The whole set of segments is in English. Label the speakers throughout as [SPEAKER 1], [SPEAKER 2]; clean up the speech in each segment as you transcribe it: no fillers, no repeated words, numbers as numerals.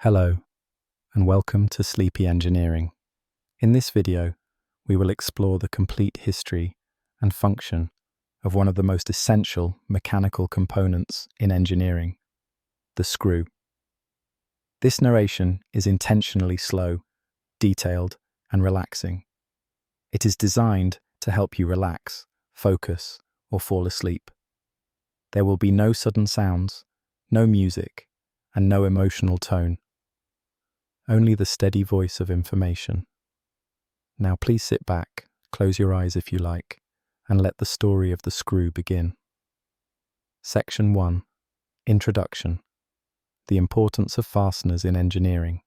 [SPEAKER 1] Hello, and welcome to Sleepy Engineering. In this video, we will explore the complete history and function of one of the most essential mechanical components in engineering, the screw. This narration is intentionally slow, detailed, and relaxing. It is designed to help you relax, focus, or fall asleep. There will be no sudden sounds, no music, and no emotional tone. Only the steady voice of information. Now please sit back, close your eyes if you like, and let the story of the screw begin. Section 1. Introduction. The importance of fasteners in engineering.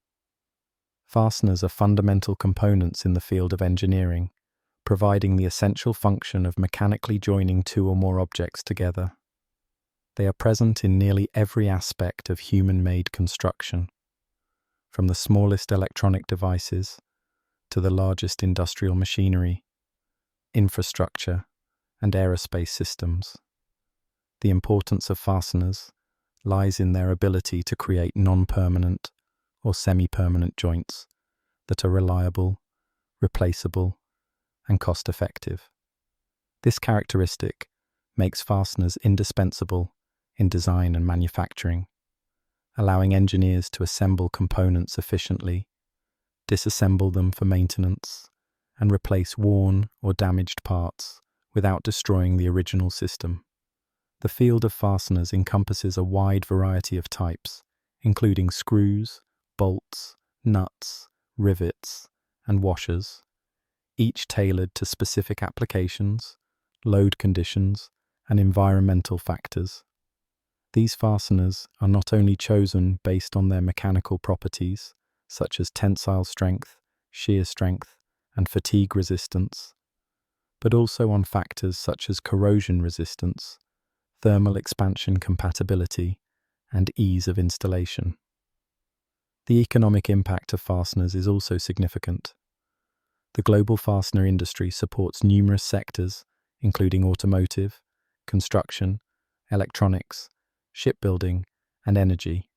[SPEAKER 1] Fasteners are fundamental components in the field of engineering, providing the essential function of mechanically joining two or more objects together. They are present in nearly every aspect of human-made construction, from the smallest electronic devices to the largest industrial machinery, infrastructure, and aerospace systems. The importance of fasteners lies in their ability to create non-permanent or semi-permanent joints that are reliable, replaceable, and cost-effective. This characteristic makes fasteners indispensable in design and manufacturing, allowing engineers to assemble components efficiently, disassemble them for maintenance, and replace worn or damaged parts without destroying the original system. The field of fasteners encompasses a wide variety of types, including screws, bolts, nuts, rivets, and washers, each tailored to specific applications, load conditions, and environmental factors. These fasteners are not only chosen based on their mechanical properties, such as tensile strength, shear strength, and fatigue resistance, but also on factors such as corrosion resistance, thermal expansion compatibility, and ease of installation. The economic impact of fasteners is also significant. The global fastener industry supports numerous sectors, including automotive, construction, electronics, shipbuilding, and energy.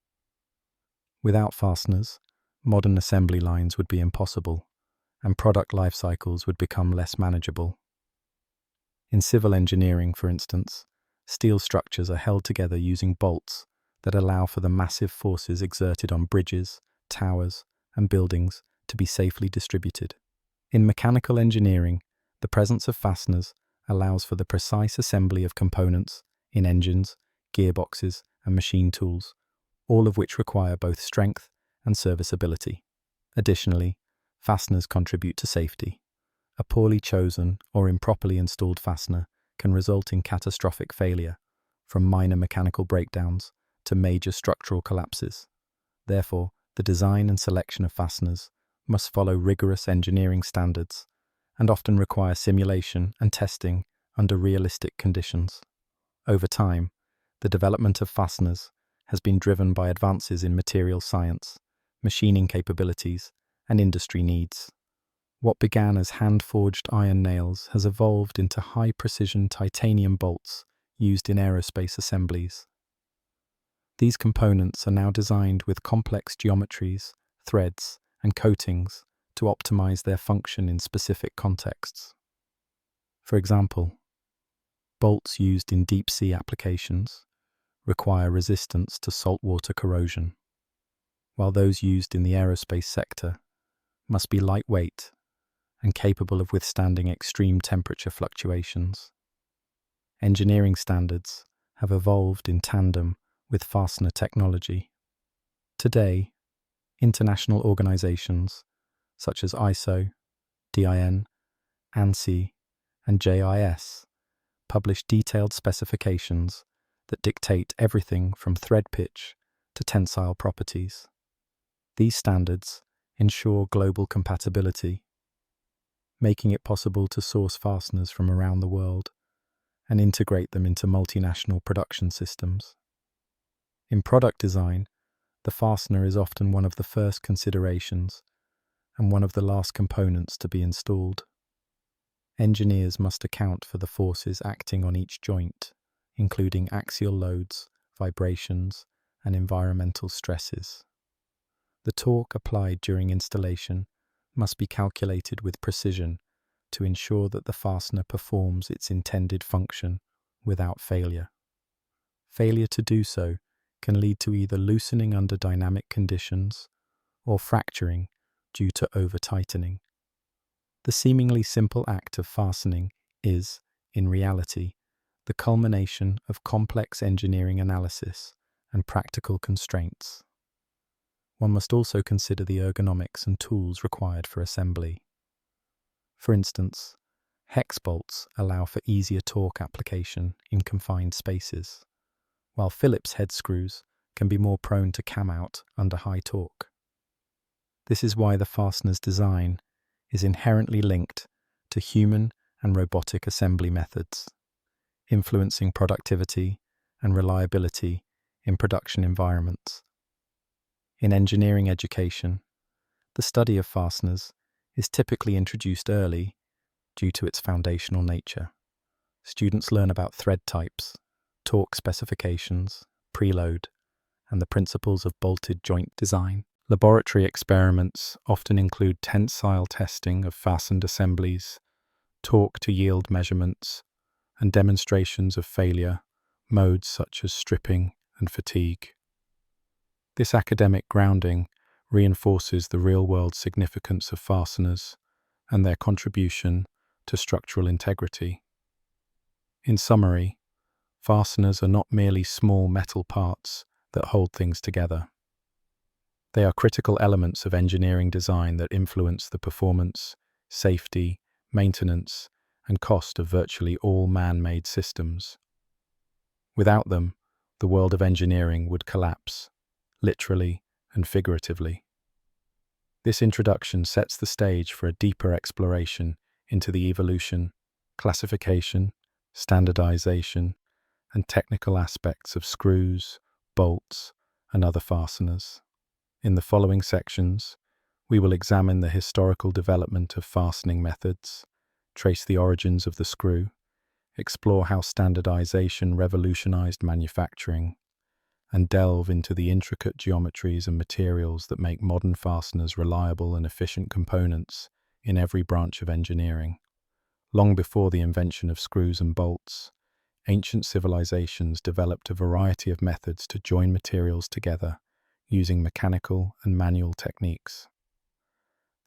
[SPEAKER 1] Without fasteners, modern assembly lines would be impossible, and product life cycles would become less manageable. In civil engineering, for instance, steel structures are held together using bolts that allow for the massive forces exerted on bridges, towers, and buildings to be safely distributed. In mechanical engineering, the presence of fasteners allows for the precise assembly of components in engines, gearboxes, and machine tools, all of which require both strength and serviceability. Additionally, fasteners contribute to safety. A poorly chosen or improperly installed fastener can result in catastrophic failure, from minor mechanical breakdowns to major structural collapses. Therefore, the design and selection of fasteners must follow rigorous engineering standards and often require simulation and testing under realistic conditions. Over time, the development of fasteners has been driven by advances in material science, machining capabilities, and industry needs. What began as hand-forged iron nails has evolved into high-precision titanium bolts used in aerospace assemblies. These components are now designed with complex geometries, threads, and coatings to optimize their function in specific contexts. For example, bolts used in deep-sea applications require resistance to saltwater corrosion, while those used in the aerospace sector must be lightweight and capable of withstanding extreme temperature fluctuations. Engineering standards have evolved in tandem with fastener technology. Today, international organizations such as ISO, DIN, ANSI, and JIS publish detailed specifications that dictate everything from thread pitch to tensile properties. These standards ensure global compatibility, making it possible to source fasteners from around the world and integrate them into multinational production systems. In product design, the fastener is often one of the first considerations and one of the last components to be installed. Engineers must account for the forces acting on each joint, including axial loads, vibrations, and environmental stresses. The torque applied during installation must be calculated with precision to ensure that the fastener performs its intended function without failure. Failure to do so can lead to either loosening under dynamic conditions or fracturing due to over-tightening. The seemingly simple act of fastening is, in reality, the culmination of complex engineering analysis and practical constraints. One must also consider the ergonomics and tools required for assembly. For instance, hex bolts allow for easier torque application in confined spaces, while Phillips head screws can be more prone to cam out under high torque. This is why the fastener's design is inherently linked to human and robotic assembly methods, influencing productivity and reliability in production environments. In engineering education, the study of fasteners is typically introduced early due to its foundational nature. Students learn about thread types, torque specifications, preload, and the principles of bolted joint design. Laboratory experiments often include tensile testing of fastened assemblies, torque to yield measurements, and demonstrations of failure, modes such as stripping and fatigue. This academic grounding reinforces the real-world significance of fasteners and their contribution to structural integrity. In summary, fasteners are not merely small metal parts that hold things together. They are critical elements of engineering design that influence the performance, safety, maintenance, and cost of virtually all man-made systems. Without them, the world of engineering would collapse, literally and figuratively. This introduction sets the stage for a deeper exploration into the evolution, classification, standardization, and technical aspects of screws, bolts, and other fasteners. In the following sections, we will examine the historical development of fastening methods, trace the origins of the screw, explore how standardization revolutionized manufacturing, and delve into the intricate geometries and materials that make modern fasteners reliable and efficient components in every branch of engineering. Long before the invention of screws and bolts, ancient civilizations developed a variety of methods to join materials together using mechanical and manual techniques.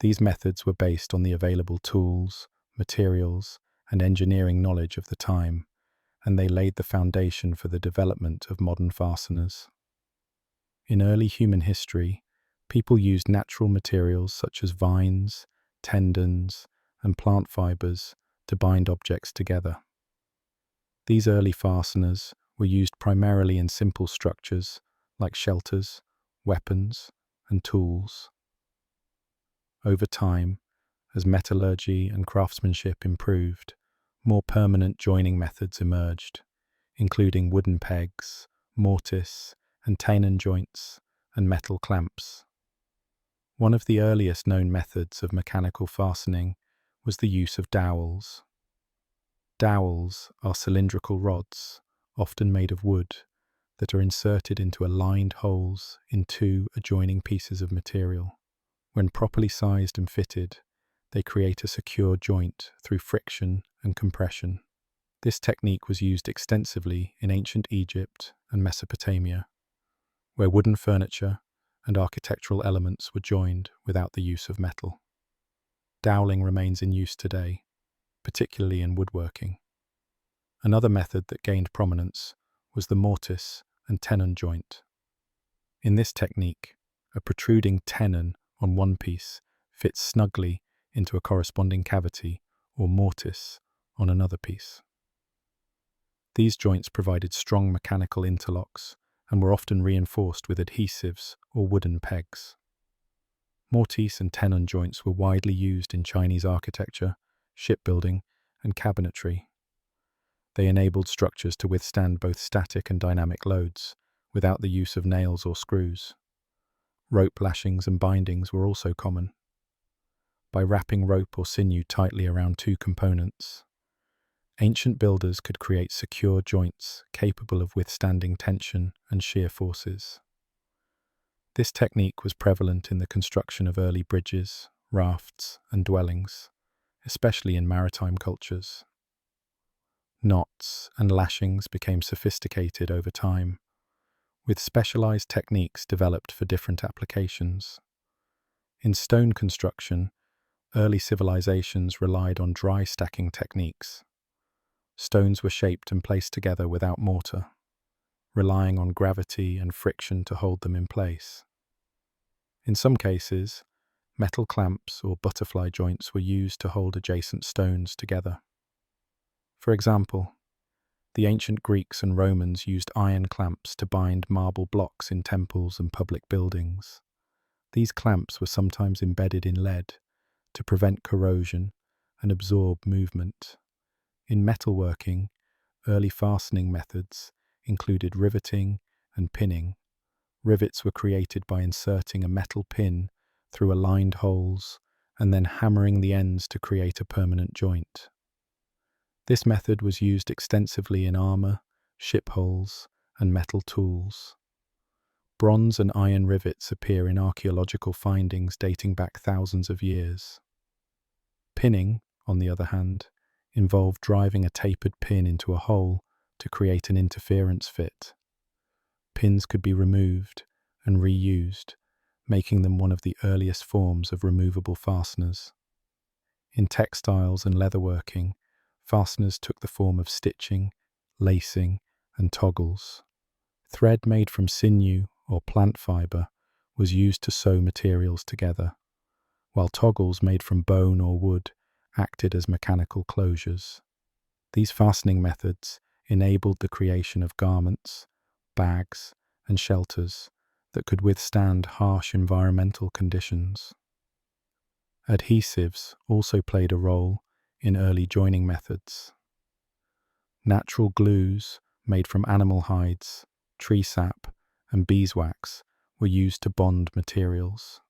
[SPEAKER 1] These methods were based on the available tools, materials, and engineering knowledge of the time, and they laid the foundation for the development of modern fasteners. In early human history, people used natural materials such as vines, tendons, and plant fibers to bind objects together. These early fasteners were used primarily in simple structures like shelters, weapons, and tools. Over time, as metallurgy and craftsmanship improved, more permanent joining methods emerged, including wooden pegs, mortise and tenon joints, and metal clamps. One of the earliest known methods of mechanical fastening was the use of dowels. Dowels are cylindrical rods, often made of wood, that are inserted into aligned holes in two adjoining pieces of material. When properly sized and fitted, they create a secure joint through friction and compression. This technique was used extensively in ancient Egypt and Mesopotamia, where wooden furniture and architectural elements were joined without the use of metal. Doweling remains in use today, particularly in woodworking. Another method that gained prominence was the mortise and tenon joint. In this technique, a protruding tenon on one piece fits snugly into a corresponding cavity or mortise on another piece. These joints provided strong mechanical interlocks and were often reinforced with adhesives or wooden pegs. Mortise and tenon joints were widely used in Chinese architecture, shipbuilding, and cabinetry. They enabled structures to withstand both static and dynamic loads without the use of nails or screws. Rope lashings and bindings were also common. By wrapping rope or sinew tightly around two components, ancient builders could create secure joints capable of withstanding tension and shear forces. This technique was prevalent in the construction of early bridges, rafts, and dwellings, especially in maritime cultures. Knots and lashings became sophisticated over time, with specialized techniques developed for different applications. In stone construction, early civilizations relied on dry stacking techniques. Stones were shaped and placed together without mortar, relying on gravity and friction to hold them in place. In some cases, metal clamps or butterfly joints were used to hold adjacent stones together. For example, the ancient Greeks and Romans used iron clamps to bind marble blocks in temples and public buildings. These clamps were sometimes embedded in lead to prevent corrosion and absorb movement. In metalworking, early fastening methods included riveting and pinning. Rivets were created by inserting a metal pin through aligned holes and then hammering the ends to create a permanent joint. This method was used extensively in armor, ship hulls, and metal tools. Bronze and iron rivets appear in archaeological findings dating back thousands of years. Pinning, on the other hand, involved driving a tapered pin into a hole to create an interference fit. Pins could be removed and reused, making them one of the earliest forms of removable fasteners. In textiles and leatherworking, fasteners took the form of stitching, lacing, and toggles. Thread made from sinew or plant fiber was used to sew materials together, while toggles made from bone or wood acted as mechanical closures. These fastening methods enabled the creation of garments, bags, and shelters that could withstand harsh environmental conditions. Adhesives also played a role in early joining methods. Natural glues made from animal hides, tree sap, and beeswax were used to bond materials.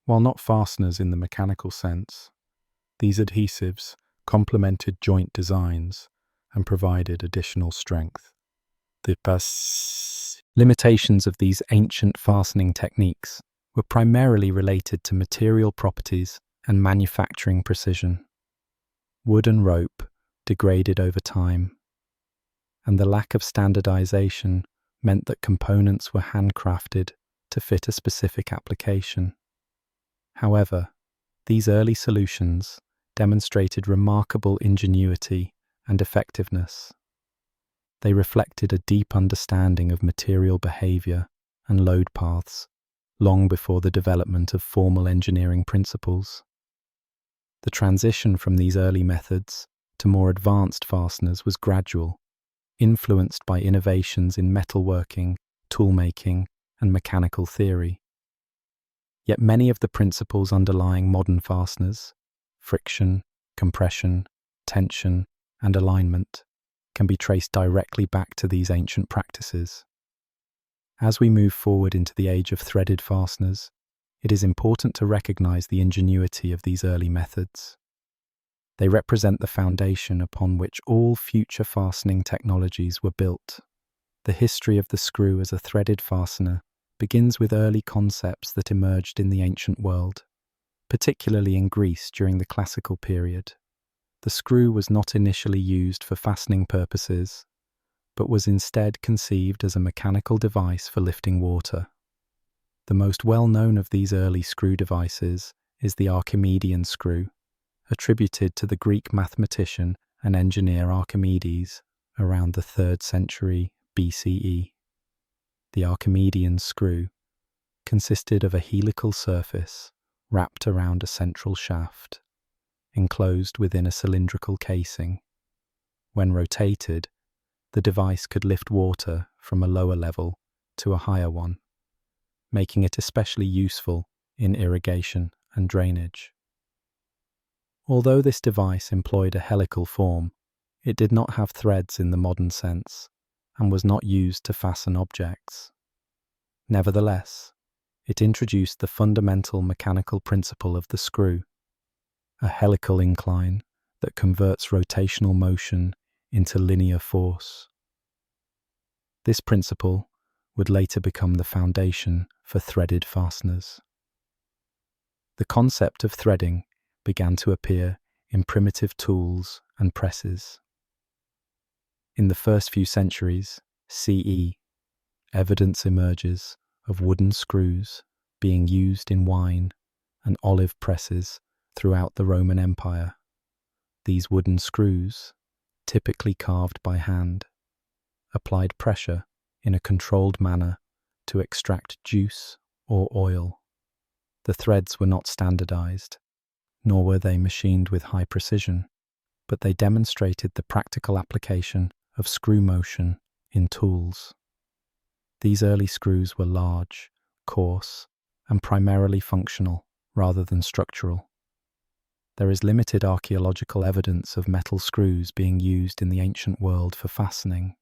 [SPEAKER 1] While not fasteners in the mechanical sense, these adhesives complemented joint designs and provided additional strength. The limitations of these ancient fastening techniques were primarily related to material properties and manufacturing precision. Wood and rope degraded over time, and the lack of standardization meant that components were handcrafted to fit a specific application. However, these early solutions demonstrated remarkable ingenuity and effectiveness. They reflected a deep understanding of material behavior and load paths long before the development of formal engineering principles. The transition from these early methods to more advanced fasteners was gradual, influenced by innovations in metalworking, toolmaking, and mechanical theory. Yet many of the principles underlying modern fasteners, friction, compression, tension, and alignment, can be traced directly back to these ancient practices. As we move forward into the age of threaded fasteners, it is important to recognize the ingenuity of these early methods. They represent the foundation upon which all future fastening technologies were built. The history of the screw as a threaded fastener begins with early concepts that emerged in the ancient world, particularly in Greece during the classical period. The screw was not initially used for fastening purposes, but was instead conceived as a mechanical device for lifting water. The most well-known of these early screw devices is the Archimedean screw, attributed to the Greek mathematician and engineer Archimedes around the 3rd century BCE. The Archimedean screw consisted of a helical surface wrapped around a central shaft, enclosed within a cylindrical casing. When rotated, the device could lift water from a lower level to a higher one, making it especially useful in irrigation and drainage. Although this device employed a helical form, it did not have threads in the modern sense and was not used to fasten objects. Nevertheless, it introduced the fundamental mechanical principle of the screw, a helical incline that converts rotational motion into linear force. This principle would later become the foundation for threaded fasteners. The concept of threading began to appear in primitive tools and presses. In the first few centuries CE, evidence emerges of wooden screws being used in wine and olive presses throughout the Roman Empire. These wooden screws, typically carved by hand, applied pressure in a controlled manner to extract juice or oil. The threads were not standardized, nor were they machined with high precision, but they demonstrated the practical application of screw motion in tools. These early screws were large, coarse, and primarily functional rather than structural. There is limited archaeological evidence of metal screws being used in the ancient world for fastening,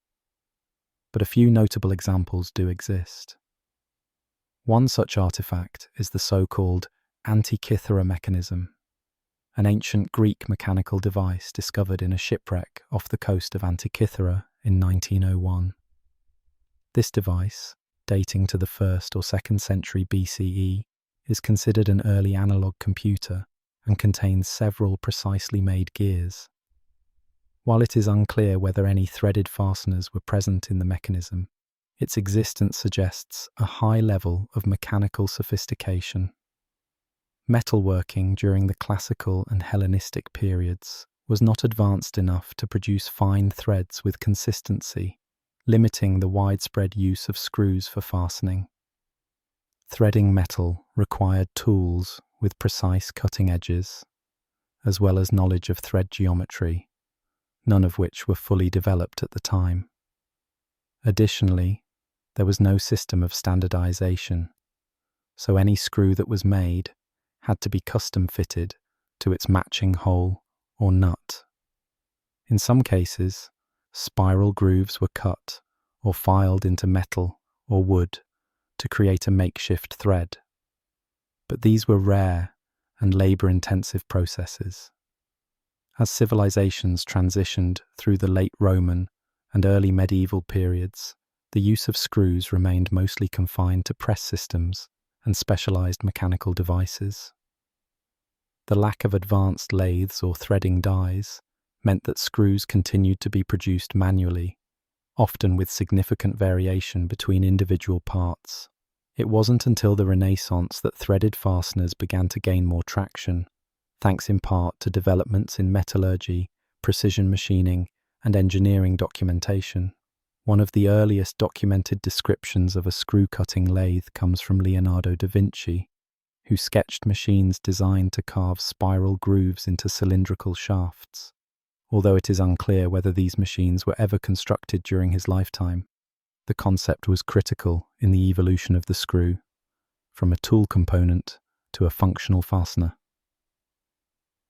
[SPEAKER 1] but a few notable examples do exist. One such artifact is the so-called antiquity mechanism, an ancient Greek mechanical device discovered in a shipwreck off the coast of Antikythera in 1901. This device, dating to the 1st or 2nd century BCE, is considered an early analog computer and contains several precisely made gears. While it is unclear whether any threaded fasteners were present in the mechanism, its existence suggests a high level of mechanical sophistication. Metalworking during the classical and Hellenistic periods was not advanced enough to produce fine threads with consistency, limiting the widespread use of screws for fastening. Threading metal required tools with precise cutting edges, as well as knowledge of thread geometry, none of which were fully developed at the time. Additionally, there was no system of standardization, so any screw that was made had to be custom fitted to its matching hole or nut. In some cases, spiral grooves were cut or filed into metal or wood to create a makeshift thread. But these were rare and labor-intensive processes. As civilizations transitioned through the late Roman and early medieval periods, the use of screws remained mostly confined to press systems and specialized mechanical devices. The lack of advanced lathes or threading dies meant that screws continued to be produced manually, often with significant variation between individual parts. It wasn't until the Renaissance that threaded fasteners began to gain more traction, thanks in part to developments in metallurgy, precision machining, and engineering documentation. One of the earliest documented descriptions of a screw-cutting lathe comes from Leonardo da Vinci, who sketched machines designed to carve spiral grooves into cylindrical shafts, although it is unclear whether these machines were ever constructed during his lifetime. The concept was critical in the evolution of the screw, from a tool component to a functional fastener.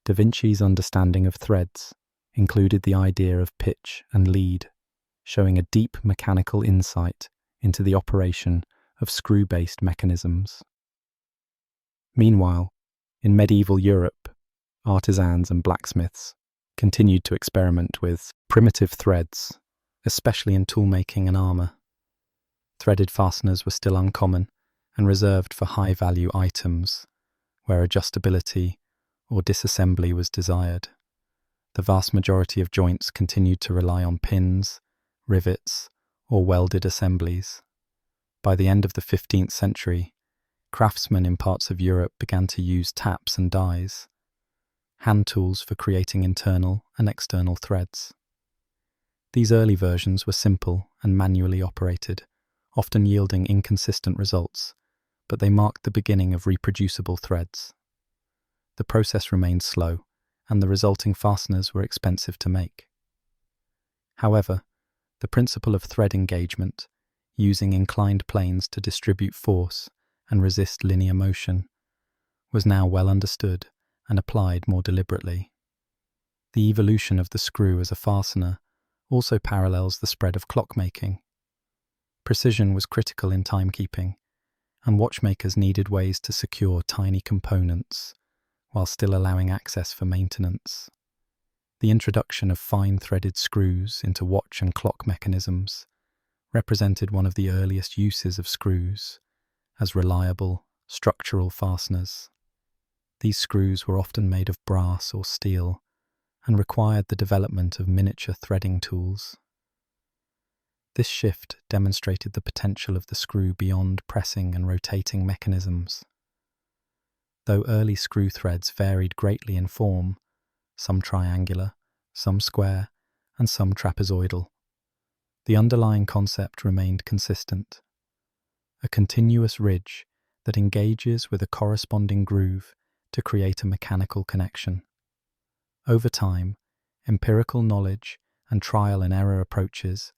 [SPEAKER 1] Da Vinci's understanding of threads included the idea of pitch and lead, showing a deep mechanical insight into the operation of screw-based mechanisms. Meanwhile, in medieval Europe, artisans and blacksmiths continued to experiment with primitive threads, especially in toolmaking and armor. Threaded fasteners were still uncommon and reserved for high-value items, where adjustability or disassembly was desired. The vast majority of joints continued to rely on pins, rivets, or welded assemblies. By the end of the 15th century, craftsmen in parts of Europe began to use taps and dies, hand tools for creating internal and external threads. These early versions were simple and manually operated, often yielding inconsistent results, but they marked the beginning of reproducible threads. The process remained slow, and the resulting fasteners were expensive to make. However, the principle of thread engagement, using inclined planes to distribute force and resist linear motion, was now well understood and applied more deliberately. The evolution of the screw as a fastener also parallels the spread of clockmaking. Precision was critical in timekeeping, and watchmakers needed ways to secure tiny components while still allowing access for maintenance. The introduction of fine threaded screws into watch and clock mechanisms represented one of the earliest uses of screws as reliable, structural fasteners. These screws were often made of brass or steel and required the development of miniature threading tools. This shift demonstrated the potential of the screw beyond pressing and rotating mechanisms. Though early screw threads varied greatly in form, some triangular, some square, and some trapezoidal, the underlying concept remained consistent: a continuous ridge that engages with a corresponding groove to create a mechanical connection. Over time, empirical knowledge and trial and error approaches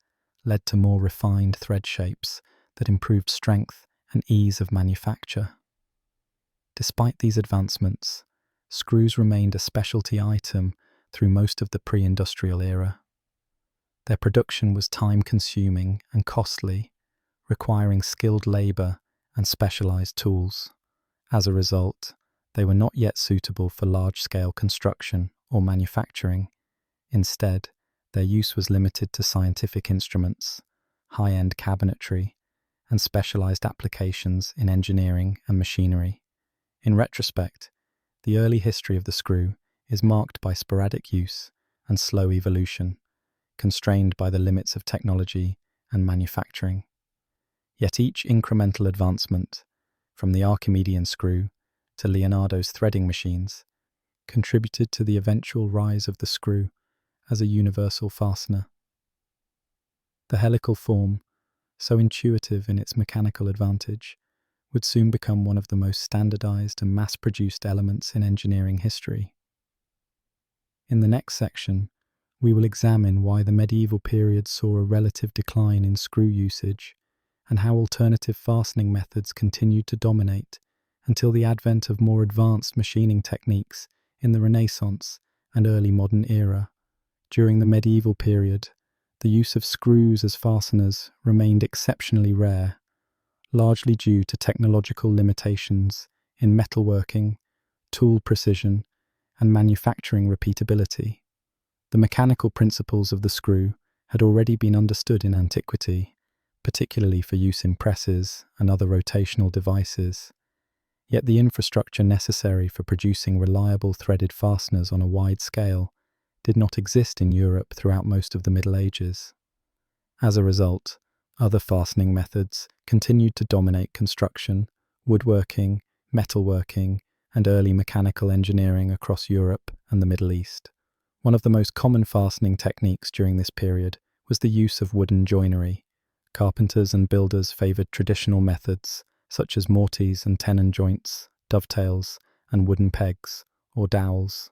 [SPEAKER 1] led to more refined thread shapes that improved strength and ease of manufacture. Despite these advancements, screws remained a specialty item through most of the pre-industrial era. Their production was time-consuming and costly, requiring skilled labor and specialized tools. As a result, they were not yet suitable for large-scale construction or manufacturing. Instead, their use was limited to scientific instruments, high-end cabinetry, and specialized applications in engineering and machinery. In retrospect, the early history of the screw is marked by sporadic use and slow evolution, constrained by the limits of technology and manufacturing. Yet each incremental advancement, from the Archimedean screw to Leonardo's threading machines, contributed to the eventual rise of the screw as a universal fastener. The helical form, so intuitive in its mechanical advantage, would soon become one of the most standardized and mass-produced elements in engineering history. In the next section, we will examine why the medieval period saw a relative decline in screw usage and how alternative fastening methods continued to dominate until the advent of more advanced machining techniques in the Renaissance and early modern era. During the medieval period, the use of screws as fasteners remained exceptionally rare, largely due to technological limitations in metalworking, tool precision, and manufacturing repeatability. The mechanical principles of the screw had already been understood in antiquity, particularly for use in presses and other rotational devices. Yet the infrastructure necessary for producing reliable threaded fasteners on a wide scale did not exist in Europe throughout most of the Middle Ages. As a result, other fastening methods continued to dominate construction, woodworking, metalworking, and early mechanical engineering across Europe and the Middle East. One of the most common fastening techniques during this period was the use of wooden joinery. Carpenters and builders favored traditional methods such as mortise and tenon joints, dovetails, and wooden pegs, or dowels.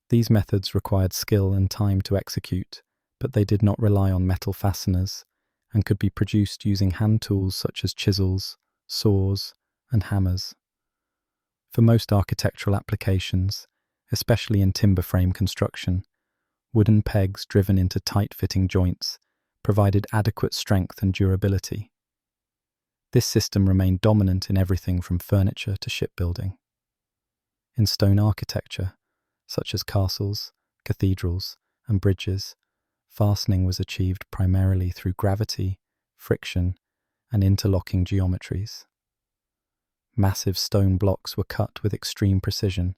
[SPEAKER 1] These methods required skill and time to execute, but they did not rely on metal fasteners and could be produced using hand tools such as chisels, saws, and hammers. For most architectural applications, especially in timber frame construction, wooden pegs driven into tight-fitting joints provided adequate strength and durability. This system remained dominant in everything from furniture to shipbuilding. In stone architecture, such as castles, cathedrals, and bridges, fastening was achieved primarily through gravity, friction, and interlocking geometries. Massive stone blocks were cut with extreme precision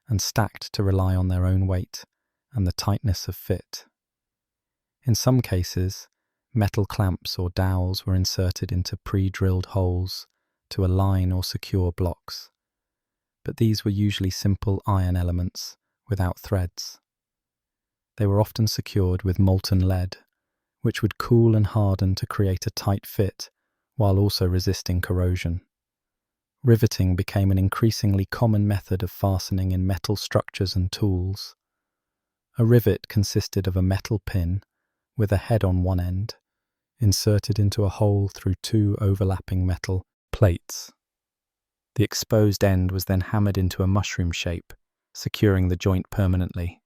[SPEAKER 1] and stacked to rely on their own weight and the tightness of fit. In some cases, metal clamps or dowels were inserted into pre-drilled holes to align or secure blocks, but these were usually simple iron elements without threads. They were often secured with molten lead, which would cool and harden to create a tight fit while also resisting corrosion. Riveting became an increasingly common method of fastening in metal structures and tools. A rivet consisted of a metal pin with a head on one end, inserted into a hole through two overlapping metal plates. The exposed end was then hammered into a mushroom shape, securing the joint permanently.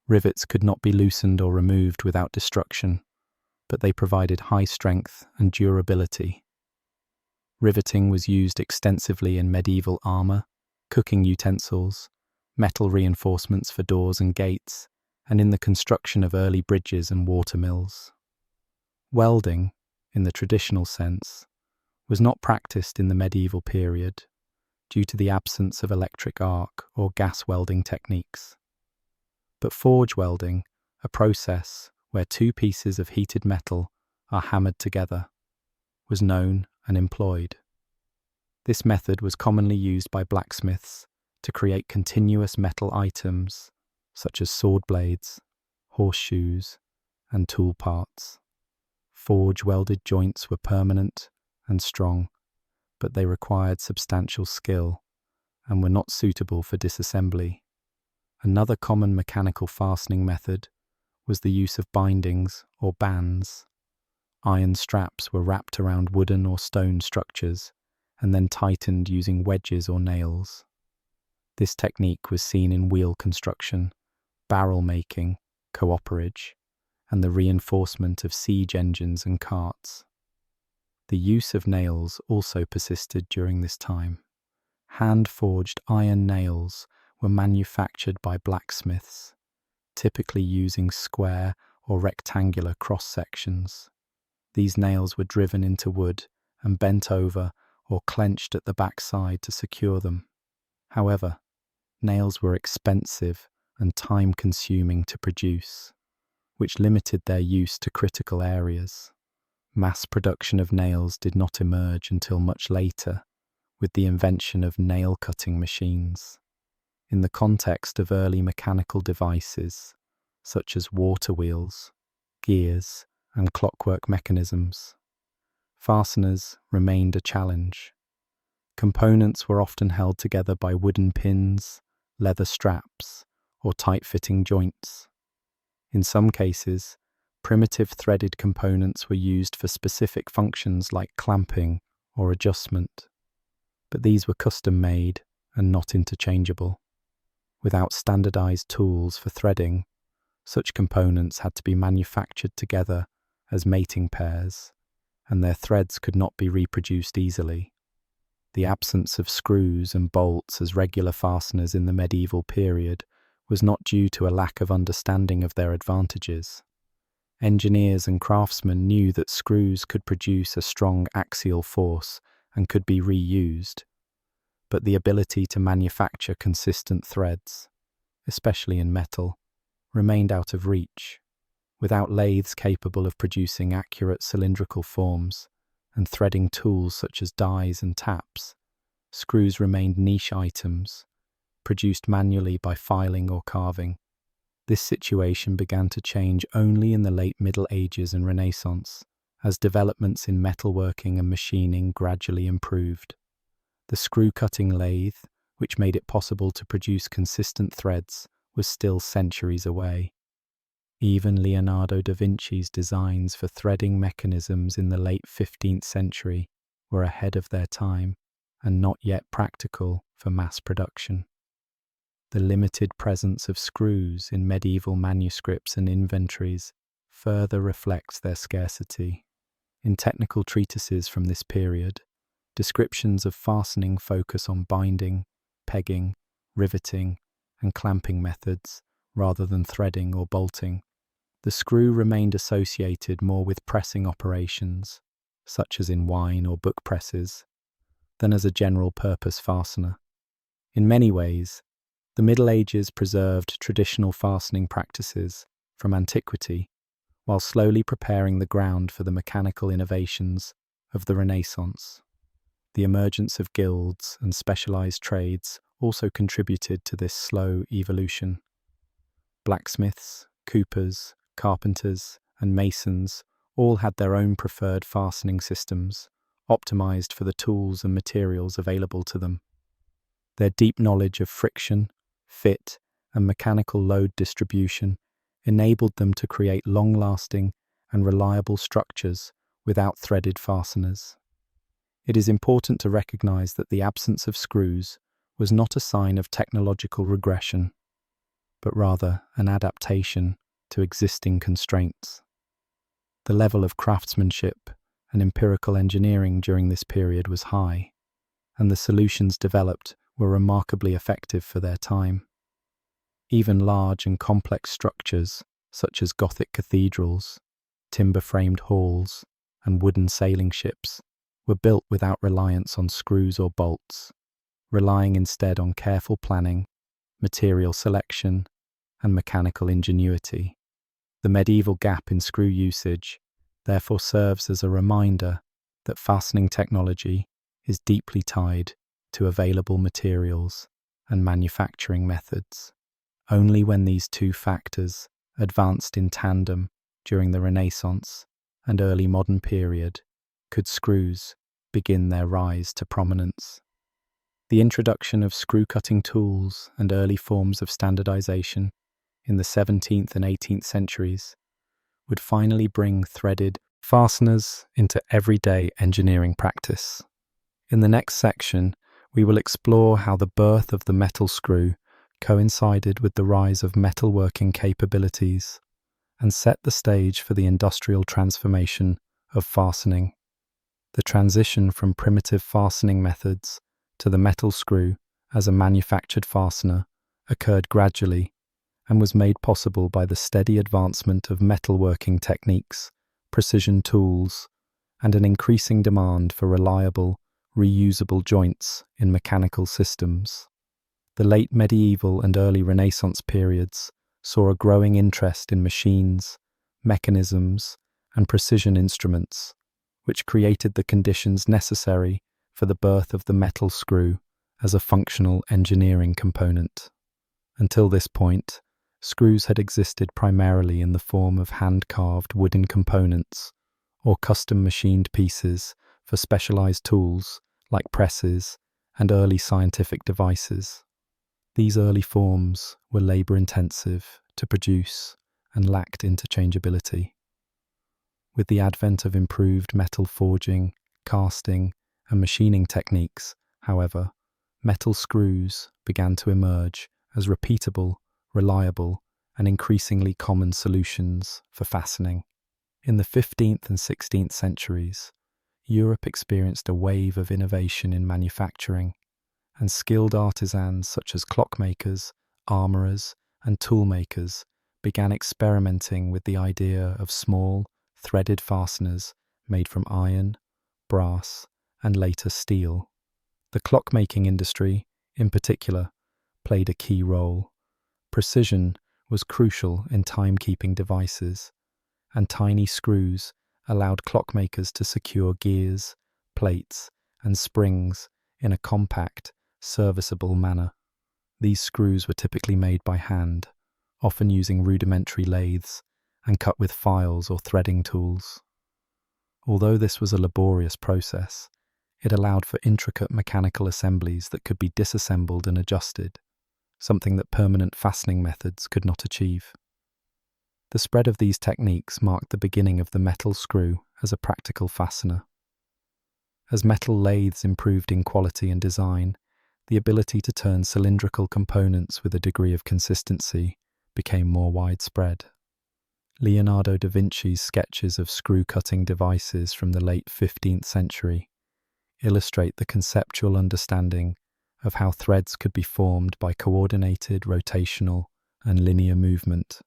[SPEAKER 1] Rivets could not be loosened or removed without destruction, but they provided high strength and durability. Riveting was used extensively in medieval armor, cooking utensils, metal reinforcements for doors and gates, and in the construction of early bridges and water mills. Welding, in the traditional sense, was not practiced in the medieval period due to the absence of electric arc or gas welding techniques. But forge welding, a process where two pieces of heated metal are hammered together, was known and employed. This method was commonly used by blacksmiths to create continuous metal items such as sword blades, horseshoes, and tool parts. Forge welded joints were permanent and strong, but they required substantial skill and were not suitable for disassembly. Another common mechanical fastening method was the use of bindings or bands. Iron straps were wrapped around wooden or stone structures and then tightened using wedges or nails. This technique was seen in wheel construction, barrel making, cooperage, and the reinforcement of siege engines and carts. The use of nails also persisted during this time. Hand-forged iron nails were manufactured by blacksmiths, typically using square or rectangular cross-sections. These nails were driven into wood and bent over or clenched at the backside to secure them. However, nails were expensive and time-consuming to produce, which limited their use to critical areas. Mass production of nails did not emerge until much later, with the invention of nail-cutting machines. In the context of early mechanical devices, such as water wheels, gears, and clockwork mechanisms, fasteners remained a challenge. Components were often held together by wooden pins, leather straps, or tight-fitting joints. In some cases, primitive threaded components were used for specific functions like clamping or adjustment, but these were custom-made and not interchangeable. Without standardized tools for threading, such components had to be manufactured together as mating pairs, and their threads could not be reproduced easily. The absence of screws and bolts as regular fasteners in the medieval period was not due to a lack of understanding of their advantages. Engineers and craftsmen knew that screws could produce a strong axial force and could be reused, but the ability to manufacture consistent threads, especially in metal, remained out of reach. Without lathes capable of producing accurate cylindrical forms and threading tools such as dies and taps, screws remained niche items, produced manually by filing or carving. This situation began to change only in the late Middle Ages and Renaissance, as developments in metalworking and machining gradually improved. The screw-cutting lathe, which made it possible to produce consistent threads, was still centuries away. Even Leonardo da Vinci's designs for threading mechanisms in the late 15th century were ahead of their time and not yet practical for mass production. The limited presence of screws in medieval manuscripts and inventories further reflects their scarcity. In technical treatises from this period, descriptions of fastening focus on binding, pegging, riveting, and clamping methods rather than threading or bolting. The screw remained associated more with pressing operations, such as in wine or book presses, than as a general-purpose fastener. In many ways, the Middle Ages preserved traditional fastening practices from antiquity, while slowly preparing the ground for the mechanical innovations of the Renaissance. The emergence of guilds and specialized trades also contributed to this slow evolution. Blacksmiths, coopers, carpenters, and masons all had their own preferred fastening systems, optimized for the tools and materials available to them. Their deep knowledge of friction, fit, and mechanical load distribution enabled them to create long-lasting and reliable structures without threaded fasteners. It is important to recognize that the absence of screws was not a sign of technological regression, but rather an adaptation to existing constraints. The level of craftsmanship and empirical engineering during this period was high, and the solutions developed were remarkably effective for their time. Even large and complex structures, such as Gothic cathedrals, timber-framed halls, and wooden sailing ships were built without reliance on screws or bolts, relying instead on careful planning, material selection, and mechanical ingenuity. The medieval gap in screw usage therefore serves as a reminder that fastening technology is deeply tied to available materials and manufacturing methods. Only when these two factors advanced in tandem during the Renaissance and early modern period could screws begin their rise to prominence. The introduction of screw-cutting tools and early forms of standardization in the 17th and 18th centuries would finally bring threaded fasteners into everyday engineering practice. In the next section, we will explore how the birth of the metal screw coincided with the rise of metalworking capabilities and set the stage for the industrial transformation of fastening. The transition from primitive fastening methods to the metal screw as a manufactured fastener occurred gradually and was made possible by the steady advancement of metalworking techniques, precision tools, and an increasing demand for reliable, reusable joints in mechanical systems. The late medieval and early Renaissance periods saw a growing interest in machines, mechanisms, and precision instruments, which created the conditions necessary for the birth of the metal screw as a functional engineering component. Until this point, screws had existed primarily in the form of hand-carved wooden components or custom-machined pieces for specialized tools like presses and early scientific devices. These early forms were labor-intensive to produce and lacked interchangeability. With the advent of improved metal forging, casting, and machining techniques, however, metal screws began to emerge as repeatable, reliable, and increasingly common solutions for fastening. In the 15th and 16th centuries, Europe experienced a wave of innovation in manufacturing, and skilled artisans such as clockmakers, armourers, and toolmakers began experimenting with the idea of small, threaded fasteners made from iron, brass, and later steel. The clockmaking industry, in particular, played a key role. Precision was crucial in timekeeping devices, and tiny screws allowed clockmakers to secure gears, plates, and springs in a compact, serviceable manner. These screws were typically made by hand, often using rudimentary lathes, and cut with files or threading tools. Although this was a laborious process, it allowed for intricate mechanical assemblies that could be disassembled and adjusted, something that permanent fastening methods could not achieve. The spread of these techniques marked the beginning of the metal screw as a practical fastener. As metal lathes improved in quality and design, the ability to turn cylindrical components with a degree of consistency became more widespread. Leonardo da Vinci's sketches of screw-cutting devices from the late 15th century illustrate the conceptual understanding of how threads could be formed by coordinated, rotational, and linear movement.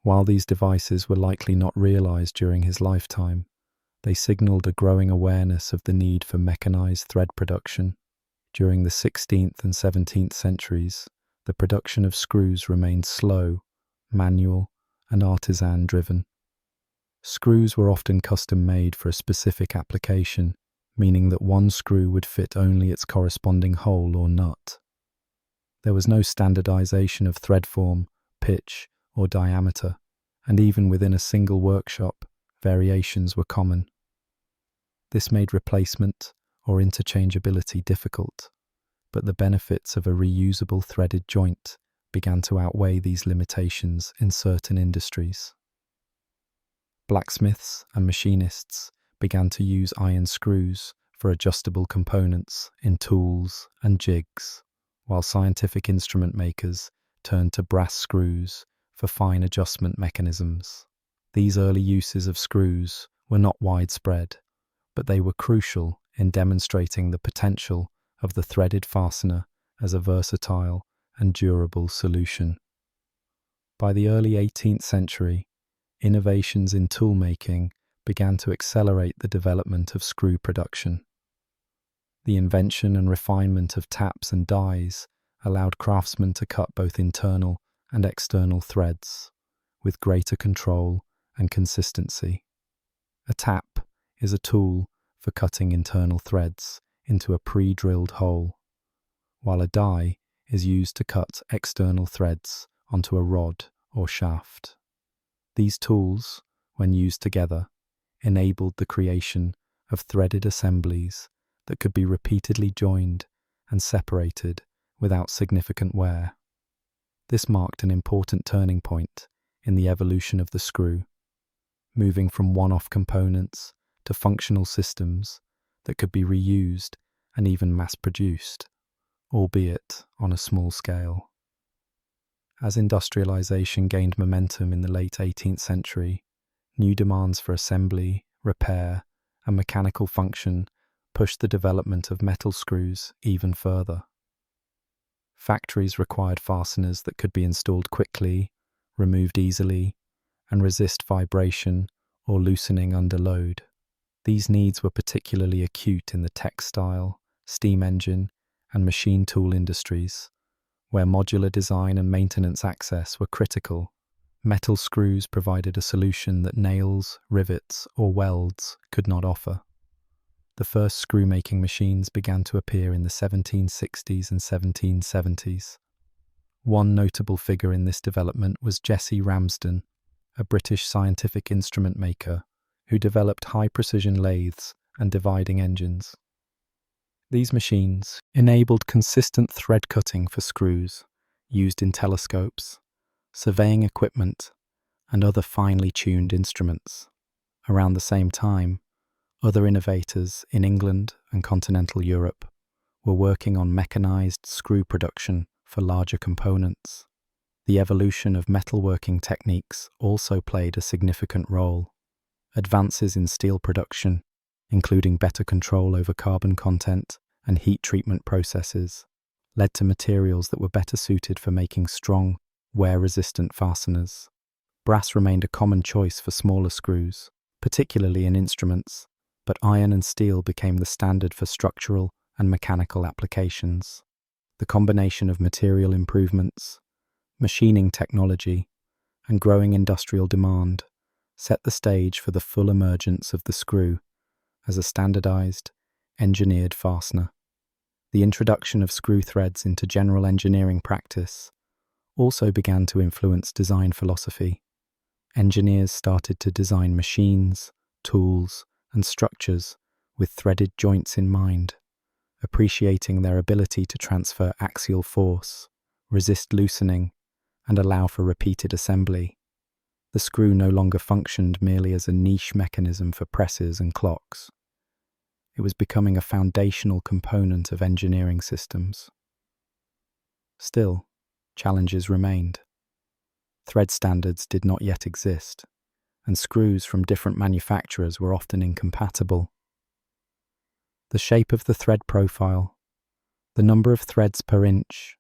[SPEAKER 1] While these devices were likely not realized during his lifetime, they signaled a growing awareness of the need for mechanized thread production. During the 16th and 17th centuries, the production of screws remained slow, manual, and artisan-driven. Screws were often custom-made for a specific application, meaning that one screw would fit only its corresponding hole or nut. There was no standardization of thread form, pitch, or diameter, and even within a single workshop, variations were common. This made replacement or interchangeability difficult, but the benefits of a reusable threaded joint began to outweigh these limitations in certain industries. Blacksmiths and machinists began to use iron screws for adjustable components in tools and jigs, while scientific instrument makers turned to brass screws for fine adjustment mechanisms. These early uses of screws were not widespread, but they were crucial in demonstrating the potential of the threaded fastener as a versatile and durable solution. By the early 18th century, innovations in toolmaking began to accelerate the development of screw production. The invention and refinement of taps and dies allowed craftsmen to cut both internal and external threads with greater control and consistency. A tap is a tool for cutting internal threads into a pre-drilled hole, while a die is used to cut external threads onto a rod or shaft. These tools, when used together, enabled the creation of threaded assemblies that could be repeatedly joined and separated without significant wear. This marked an important turning point in the evolution of the screw, moving from one-off components to functional systems that could be reused and even mass-produced, albeit on a small scale. As industrialization gained momentum in the late 18th century, new demands for assembly, repair, and mechanical function pushed the development of metal screws even further. Factories required fasteners that could be installed quickly, removed easily, and resist vibration or loosening under load. These needs were particularly acute in the textile, steam engine, and machine tool industries, where modular design and maintenance access were critical. Metal screws provided a solution that nails, rivets, or welds could not offer. The first screw-making machines began to appear in the 1760s and 1770s. One notable figure in this development was Jessie Ramsden, a British scientific instrument maker who developed high-precision lathes and dividing engines. These machines enabled consistent thread cutting for screws used in telescopes, surveying equipment, and other finely tuned instruments. Around the same time, other innovators in England and continental Europe were working on mechanized screw production for larger components. The evolution of metalworking techniques also played a significant role. Advances in steel production, including better control over carbon content and heat treatment processes, led to materials that were better suited for making strong, wear-resistant fasteners. Brass remained a common choice for smaller screws, particularly in instruments, but iron and steel became the standard for structural and mechanical applications. The combination of material improvements, machining technology, and growing industrial demand set the stage for the full emergence of the screw as a standardized, engineered fastener. The introduction of screw threads into general engineering practice also began to influence design philosophy. Engineers started to design machines, tools, and structures with threaded joints in mind, appreciating their ability to transfer axial force, resist loosening, and allow for repeated assembly. The screw no longer functioned merely as a niche mechanism for presses and clocks. It was becoming a foundational component of engineering systems. Still, challenges remained. Thread standards did not yet exist, and screws from different manufacturers were often incompatible. The shape of the thread profile, the number of threads per inch,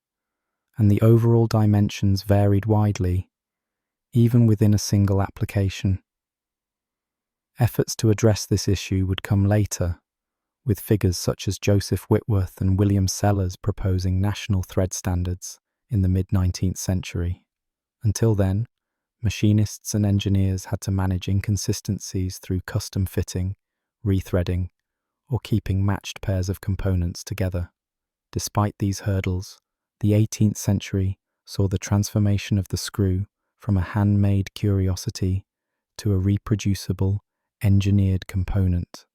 [SPEAKER 1] and the overall dimensions varied widely, even within a single application. Efforts to address this issue would come later, with figures such as Joseph Whitworth and William Sellers proposing national thread standards in the mid-19th century. Until then, machinists and engineers had to manage inconsistencies through custom fitting, rethreading, or keeping matched pairs of components together. Despite these hurdles, the 18th century saw the transformation of the screw from a handmade curiosity to a reproducible, engineered component.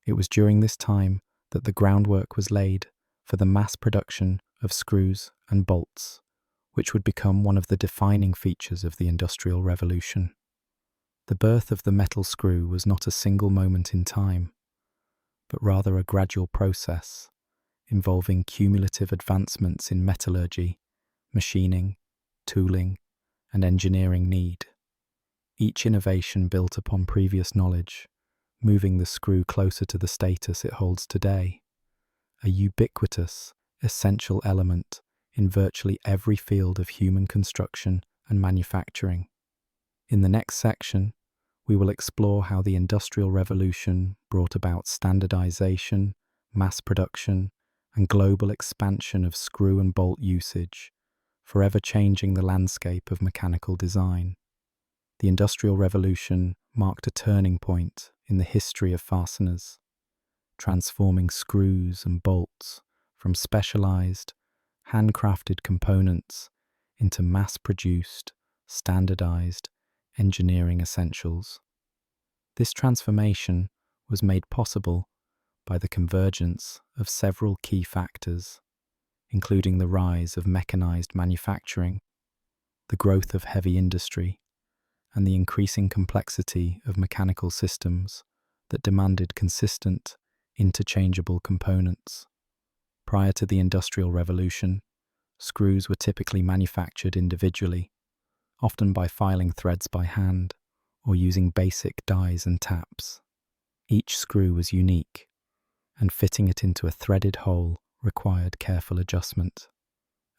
[SPEAKER 1] It was during this time that the groundwork was laid for the mass production of screws and bolts, which would become one of the defining features of the Industrial Revolution. The birth of the metal screw was not a single moment in time, but rather a gradual process involving cumulative advancements in metallurgy, machining, tooling, and engineering need. Each innovation built upon previous knowledge, moving the screw closer to the status it holds today, a ubiquitous, essential element in virtually every field of human construction and manufacturing. In the next section, we will explore how the Industrial Revolution brought about standardization, mass production, and global expansion of screw and bolt usage, forever changing the landscape of mechanical design. The Industrial Revolution marked a turning point in the history of fasteners, transforming screws and bolts from specialized, handcrafted components into mass-produced, standardized engineering essentials. This transformation was made possible by the convergence of several key factors, including the rise of mechanized manufacturing, the growth of heavy industry, and the increasing complexity of mechanical systems that demanded consistent, interchangeable components. Prior to the Industrial Revolution, screws were typically manufactured individually, often by filing threads by hand or using basic dies and taps. Each screw was unique, and fitting it into a threaded hole required careful adjustment.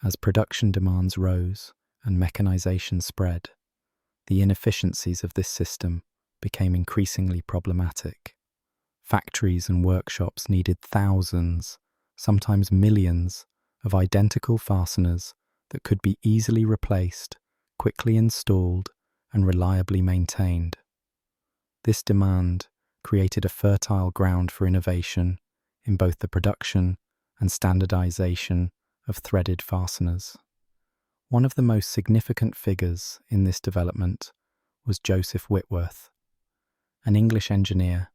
[SPEAKER 1] As production demands rose and mechanization spread, the inefficiencies of this system became increasingly problematic. Factories and workshops needed thousands, sometimes millions, of identical fasteners that could be easily replaced, quickly installed, and reliably maintained. This demand created a fertile ground for innovation in both the production and standardization of threaded fasteners. One of the most significant figures in this development was Joseph Whitworth, an English engineer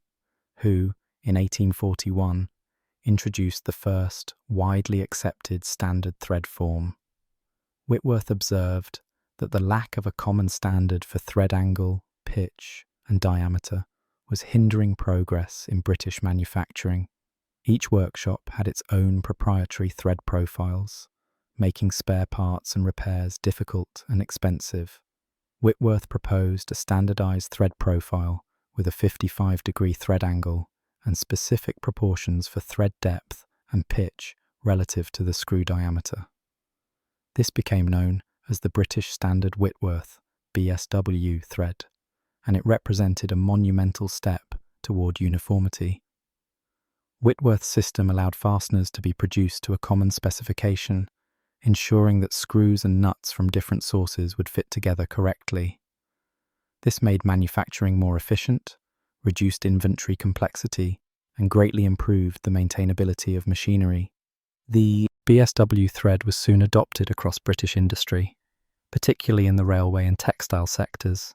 [SPEAKER 1] who, in 1841, introduced the first widely accepted standard thread form. Whitworth observed that the lack of a common standard for thread angle, pitch, and diameter was hindering progress in British manufacturing. Each workshop had its own proprietary thread profiles, making spare parts and repairs difficult and expensive. Whitworth proposed a standardized thread profile with a 55-degree thread angle and specific proportions for thread depth and pitch relative to the screw diameter. This became known as the British Standard Whitworth (BSW) thread, and it represented a monumental step toward uniformity. Whitworth's system allowed fasteners to be produced to a common specification, ensuring that screws and nuts from different sources would fit together correctly. This made manufacturing more efficient, reduced inventory complexity, and greatly improved the maintainability of machinery. The BSW thread was soon adopted across British industry, particularly in the railway and textile sectors,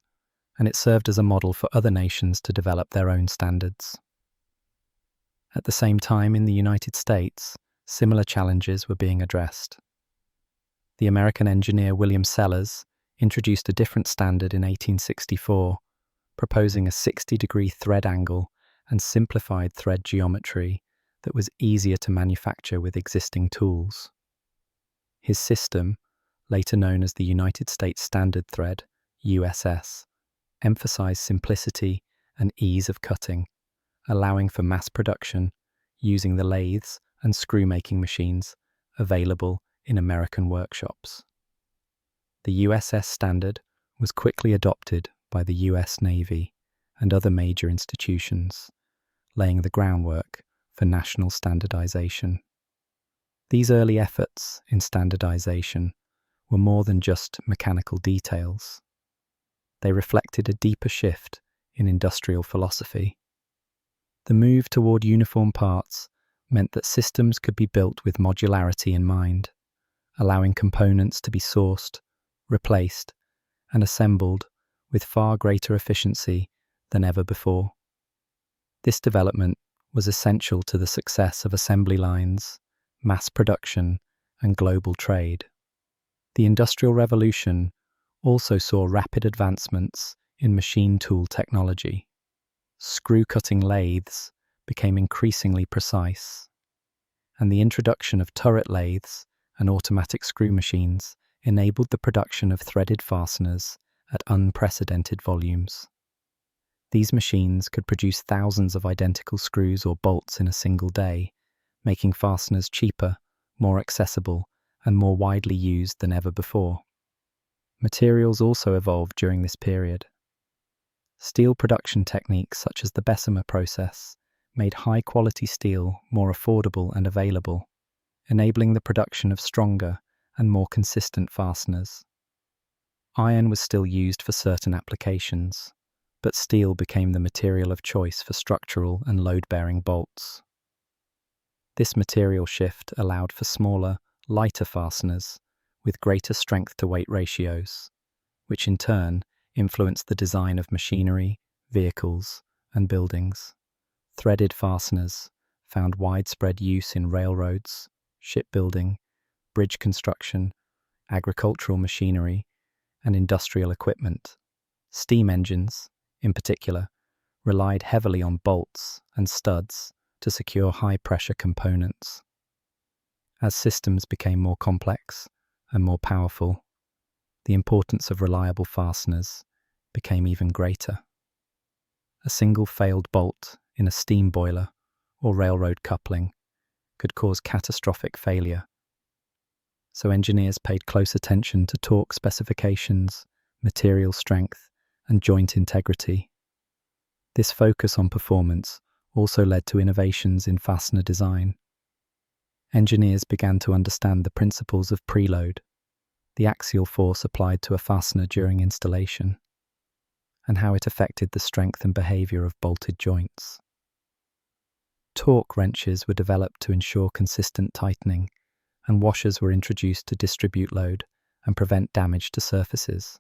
[SPEAKER 1] and it served as a model for other nations to develop their own standards. At the same time, in the United States, similar challenges were being addressed. The American engineer William Sellers introduced a different standard in 1864, proposing a 60-degree thread angle and simplified thread geometry that was easier to manufacture with existing tools. His system, later known as the United States Standard Thread, USS, emphasized simplicity and ease of cutting, allowing for mass production using the lathes and screw-making machines available in American workshops. The USS standard was quickly adopted by the US Navy and other major institutions, laying the groundwork for national standardization. These early efforts in standardization were more than just mechanical details. They reflected a deeper shift in industrial philosophy. The move toward uniform parts meant that systems could be built with modularity in mind, allowing components to be sourced, replaced, and assembled with far greater efficiency than ever before. This development was essential to the success of assembly lines, mass production, and global trade. The Industrial Revolution also saw rapid advancements in machine tool technology. Screw-cutting lathes became increasingly precise, and the introduction of turret lathes and automatic screw machines enabled the production of threaded fasteners at unprecedented volumes. These machines could produce thousands of identical screws or bolts in a single day, making fasteners cheaper, more accessible, and more widely used than ever before. Materials also evolved during this period. Steel production techniques such as the Bessemer process made high-quality steel more affordable and available, enabling the production of stronger and more consistent fasteners. Iron was still used for certain applications, but steel became the material of choice for structural and load-bearing bolts. This material shift allowed for smaller, lighter fasteners with greater strength-to-weight ratios, which in turn influenced the design of machinery, vehicles, and buildings. Threaded fasteners found widespread use in railroads, shipbuilding, bridge construction, agricultural machinery, and industrial equipment. Steam engines, in particular, relied heavily on bolts and studs to secure high-pressure components. As systems became more complex and more powerful, the importance of reliable fasteners became even greater. A single failed bolt in a steam boiler or railroad coupling could cause catastrophic failure. So engineers paid close attention to torque specifications, material strength, and joint integrity. This focus on performance also led to innovations in fastener design. Engineers began to understand the principles of preload, the axial force applied to a fastener during installation, and how it affected the strength and behavior of bolted joints. Torque wrenches were developed to ensure consistent tightening, and washers were introduced to distribute load and prevent damage to surfaces.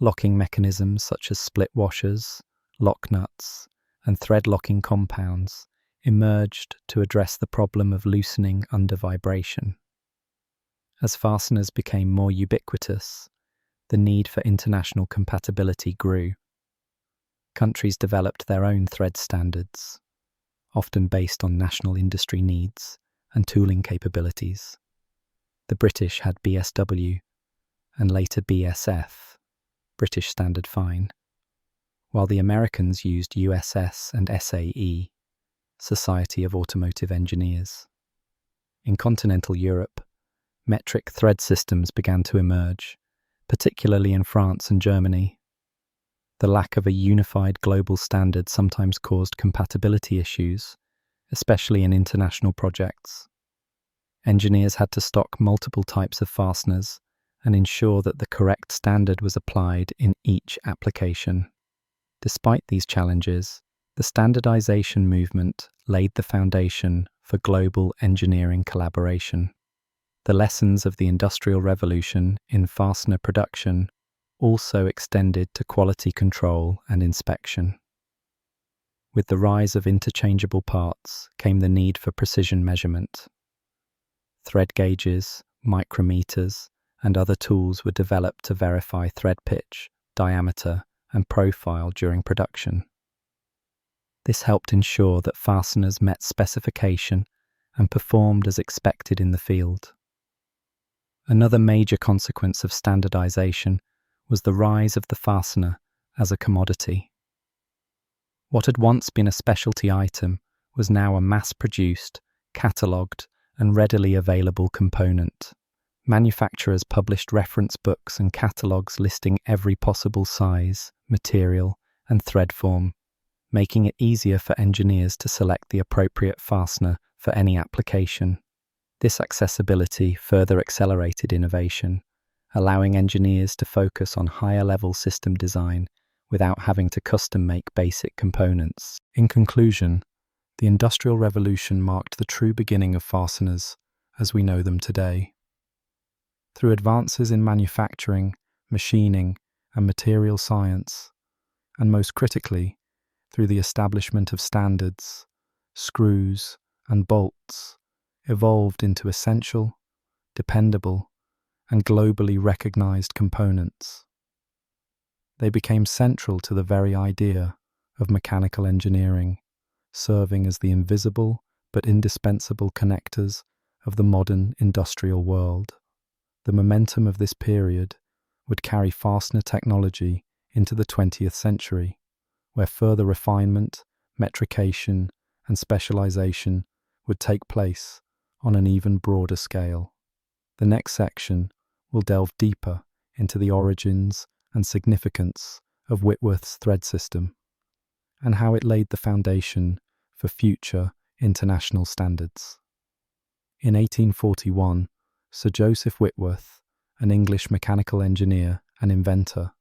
[SPEAKER 1] Locking mechanisms such as split washers, lock nuts, and thread locking compounds emerged to address the problem of loosening under vibration. As fasteners became more ubiquitous, the need for international compatibility grew. Countries developed their own thread standards, often based on national industry needs and tooling capabilities. The British had BSW and later BSF, British Standard Fine, while the Americans used USS and SAE, Society of Automotive Engineers. In continental Europe, metric thread systems began to emerge, particularly in France and Germany. The lack of a unified global standard sometimes caused compatibility issues, especially in international projects. Engineers had to stock multiple types of fasteners and ensure that the correct standard was applied in each application. Despite these challenges, the standardization movement laid the foundation for global engineering collaboration. The lessons of the Industrial Revolution in fastener production also extended to quality control and inspection. With the rise of interchangeable parts came the need for precision measurement. Thread gauges, micrometers, and other tools were developed to verify thread pitch, diameter, and profile during production. This helped ensure that fasteners met specification and performed as expected in the field. Another major consequence of standardization was the rise of the fastener as a commodity. What had once been a specialty item was now a mass-produced, catalogued, and readily available component. Manufacturers published reference books and catalogues listing every possible size, material, and thread form, making it easier for engineers to select the appropriate fastener for any application. This accessibility further accelerated innovation, allowing engineers to focus on higher-level system design without having to custom-make basic components. In conclusion, the Industrial Revolution marked the true beginning of fasteners as we know them today. Through advances in manufacturing, machining, and material science, and most critically, through the establishment of standards, screws, and bolts evolved into essential, dependable, and globally recognized components. They became central to the very idea of mechanical engineering, serving as the invisible but indispensable connectors of the modern industrial world. The momentum of this period would carry fastener technology into the 20th century, where further refinement, metrication, and specialization would take place on an even broader scale. The next section will delve deeper into the origins and significance of Whitworth's thread system and how it laid the foundation for future international standards. In 1841, Sir Joseph Whitworth, an English mechanical engineer and inventor,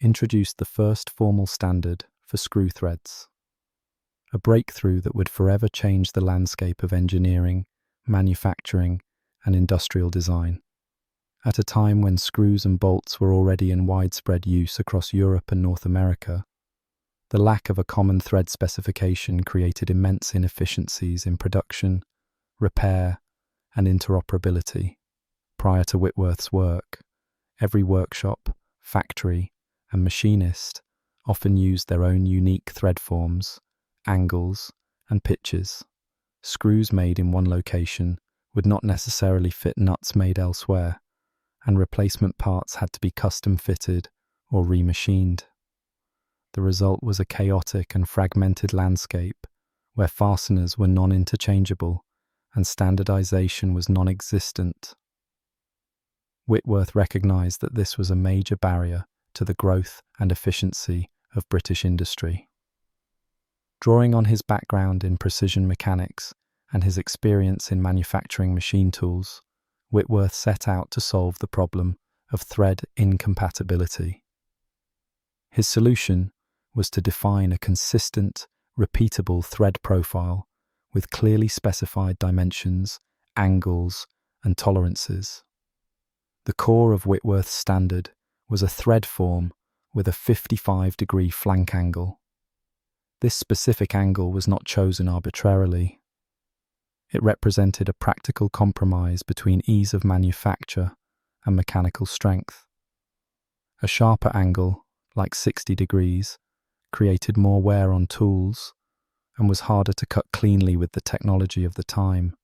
[SPEAKER 1] introduced the first formal standard for screw threads, a breakthrough that would forever change the landscape of engineering, manufacturing, and industrial design. At a time when screws and bolts were already in widespread use across Europe and North America, the lack of a common thread specification created immense inefficiencies in production, repair, and interoperability. Prior to Whitworth's work, every workshop, factory, and machinist often used their own unique thread forms, angles, and pitches. Screws made in one location would not necessarily fit nuts made elsewhere, and replacement parts had to be custom fitted or remachined. The result was a chaotic and fragmented landscape where fasteners were non-interchangeable and standardization was non-existent. Whitworth recognized that this was a major barrier to the growth and efficiency of British industry. Drawing on his background in precision mechanics and his experience in manufacturing machine tools, Whitworth set out to solve the problem of thread incompatibility. His solution was to define a consistent, repeatable thread profile with clearly specified dimensions, angles, and tolerances. The core of Whitworth's standard was a thread form with a 55-degree flank angle. This specific angle was not chosen arbitrarily. It represented a practical compromise between ease of manufacture and mechanical strength. A sharper angle, like 60 degrees, created more wear on tools and was harder to cut cleanly with the technology of the time,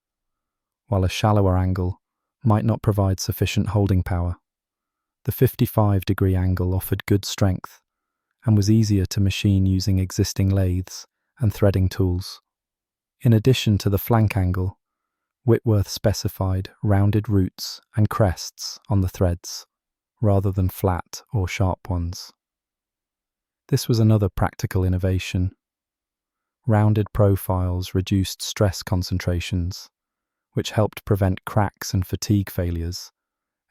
[SPEAKER 1] while a shallower angle might not provide sufficient holding power. The 55-degree angle offered good strength and was easier to machine using existing lathes and threading tools. In addition to the flank angle, Whitworth specified rounded roots and crests on the threads, rather than flat or sharp ones. This was another practical innovation. Rounded profiles reduced stress concentrations, which helped prevent cracks and fatigue failures,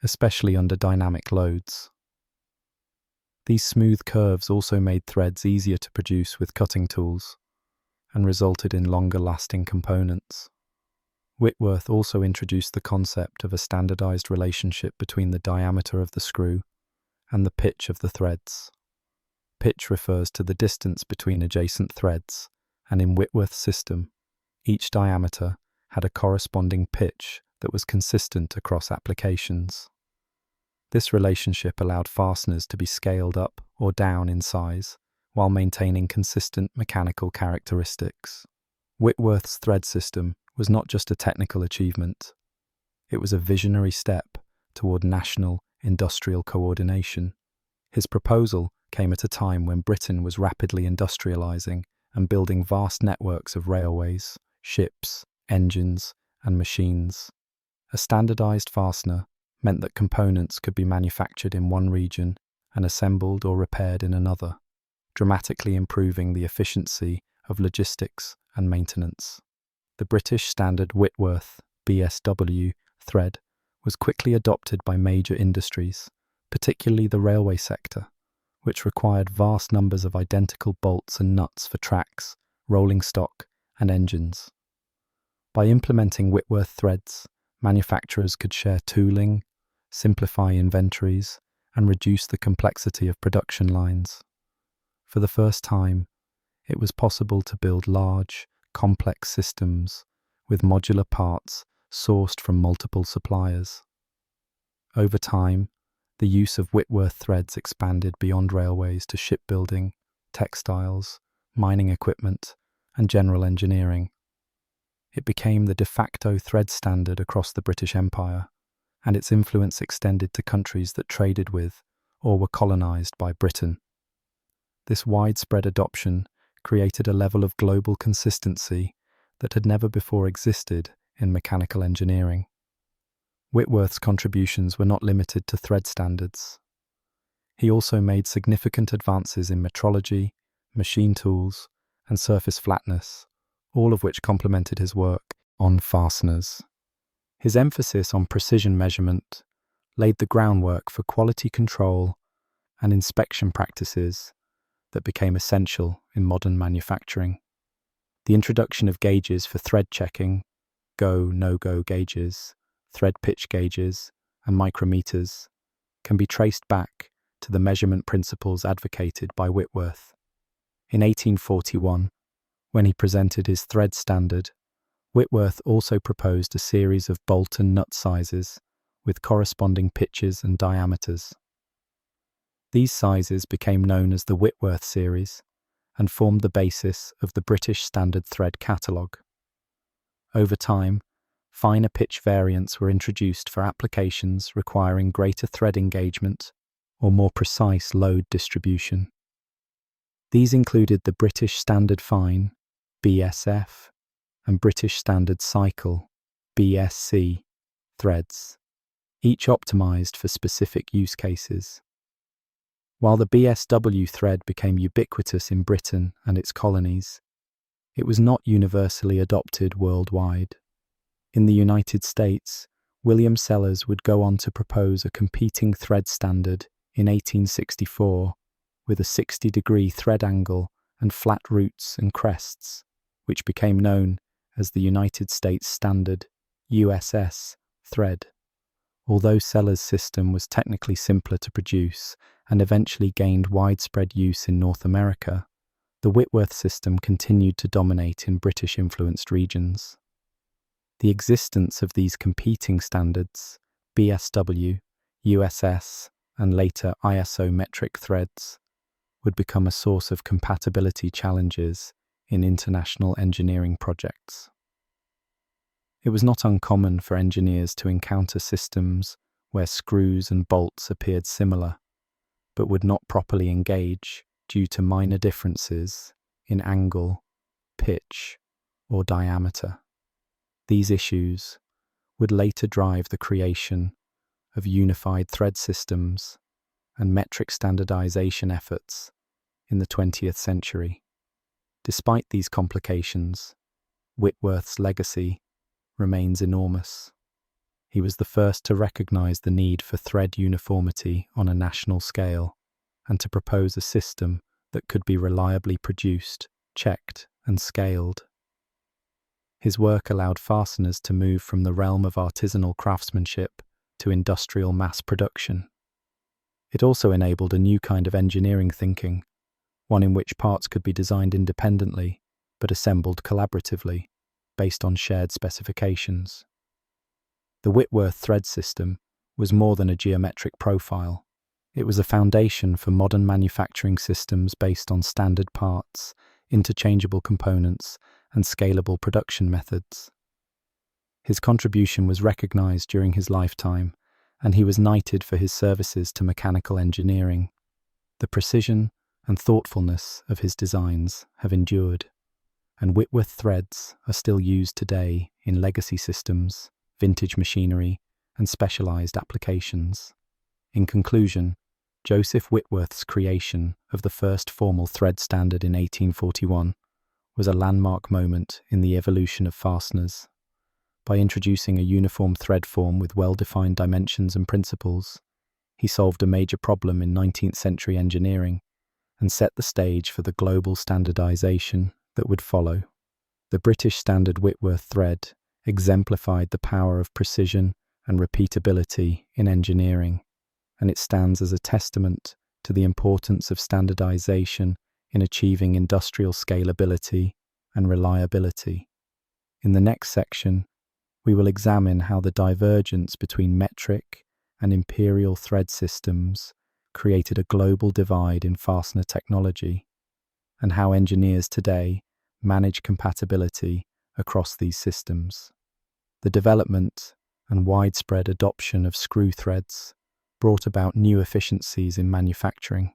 [SPEAKER 1] especially under dynamic loads. These smooth curves also made threads easier to produce with cutting tools and resulted in longer-lasting components. Whitworth also introduced the concept of a standardized relationship between the diameter of the screw and the pitch of the threads. Pitch refers to the distance between adjacent threads, and in Whitworth's system, each diameter had a corresponding pitch that was consistent across applications. This relationship allowed fasteners to be scaled up or down in size while maintaining consistent mechanical characteristics. Whitworth's thread system was not just a technical achievement, it was a visionary step toward national industrial coordination. His proposal came at a time when Britain was rapidly industrializing and building vast networks of railways, ships, engines, and machines. A standardized fastener meant that components could be manufactured in one region and assembled or repaired in another, dramatically improving the efficiency of logistics and maintenance. The British standard Whitworth BSW thread was quickly adopted by major industries, particularly the railway sector, which required vast numbers of identical bolts and nuts for tracks, rolling stock, and engines. By implementing Whitworth threads, manufacturers could share tooling, simplify inventories, and reduce the complexity of production lines. For the first time, it was possible to build large, complex systems with modular parts sourced from multiple suppliers. Over time, the use of Whitworth threads expanded beyond railways to shipbuilding, textiles, mining equipment, and general engineering. It became the de facto thread standard across the British Empire, and its influence extended to countries that traded with or were colonized by Britain. This widespread adoption created a level of global consistency that had never before existed in mechanical engineering. Whitworth's contributions were not limited to thread standards. He also made significant advances in metrology, machine tools, and surface flatness, all of which complemented his work on fasteners. His emphasis on precision measurement laid the groundwork for quality control and inspection practices that became essential in modern manufacturing. The introduction of gauges for thread checking, go, no-go gauges, thread pitch gauges, and micrometers can be traced back to the measurement principles advocated by Whitworth. In 1841, when he presented his thread standard, Whitworth also proposed a series of bolt and nut sizes with corresponding pitches and diameters. These sizes became known as the Whitworth series and formed the basis of the British Standard Thread Catalogue. Over time, finer pitch variants were introduced for applications requiring greater thread engagement or more precise load distribution. These included the British Standard Fine, BSF, and British Standard Cycle, BSC, threads, each optimized for specific use cases. While the BSW thread became ubiquitous in Britain and its colonies, it was not universally adopted worldwide. In the United States, William Sellers would go on to propose a competing thread standard in 1864 with a 60-degree thread angle and flat roots and crests, which became known as the United States Standard, USS, thread. Although Sellers' system was technically simpler to produce and eventually gained widespread use in North America, the Whitworth system continued to dominate in British-influenced regions. The existence of these competing standards, BSW, USS, and later ISO metric threads, would become a source of compatibility challenges in international engineering projects. It was not uncommon for engineers to encounter systems where screws and bolts appeared similar, but would not properly engage due to minor differences in angle, pitch, or diameter. These issues would later drive the creation of unified thread systems and metric standardization efforts in the 20th century. Despite these complications, Whitworth's legacy remains enormous. He was the first to recognize the need for thread uniformity on a national scale and to propose a system that could be reliably produced, checked, and scaled. His work allowed fasteners to move from the realm of artisanal craftsmanship to industrial mass production. It also enabled a new kind of engineering thinking, one in which parts could be designed independently but assembled collaboratively, based on shared specifications. The Whitworth thread system was more than a geometric profile. It was a foundation for modern manufacturing systems based on standard parts, interchangeable components, and scalable production methods. His contribution was recognized during his lifetime, and he was knighted for his services to mechanical engineering. The precision and thoughtfulness of his designs have endured, and Whitworth threads are still used today in legacy systems, vintage machinery, and specialized applications. In conclusion, Joseph Whitworth's creation of the first formal thread standard in 1841 was a landmark moment in the evolution of fasteners. By introducing a uniform thread form with well-defined dimensions and principles, he solved a major problem in 19th century engineering and set the stage for the global standardization that would follow. The British Standard Whitworth thread exemplified the power of precision and repeatability in engineering, and it stands as a testament to the importance of standardization in achieving industrial scalability and reliability. In the next section, we will examine how the divergence between metric and imperial thread systems created a global divide in fastener technology, and how engineers today manage compatibility across these systems. The development and widespread adoption of screw threads brought about new efficiencies in manufacturing,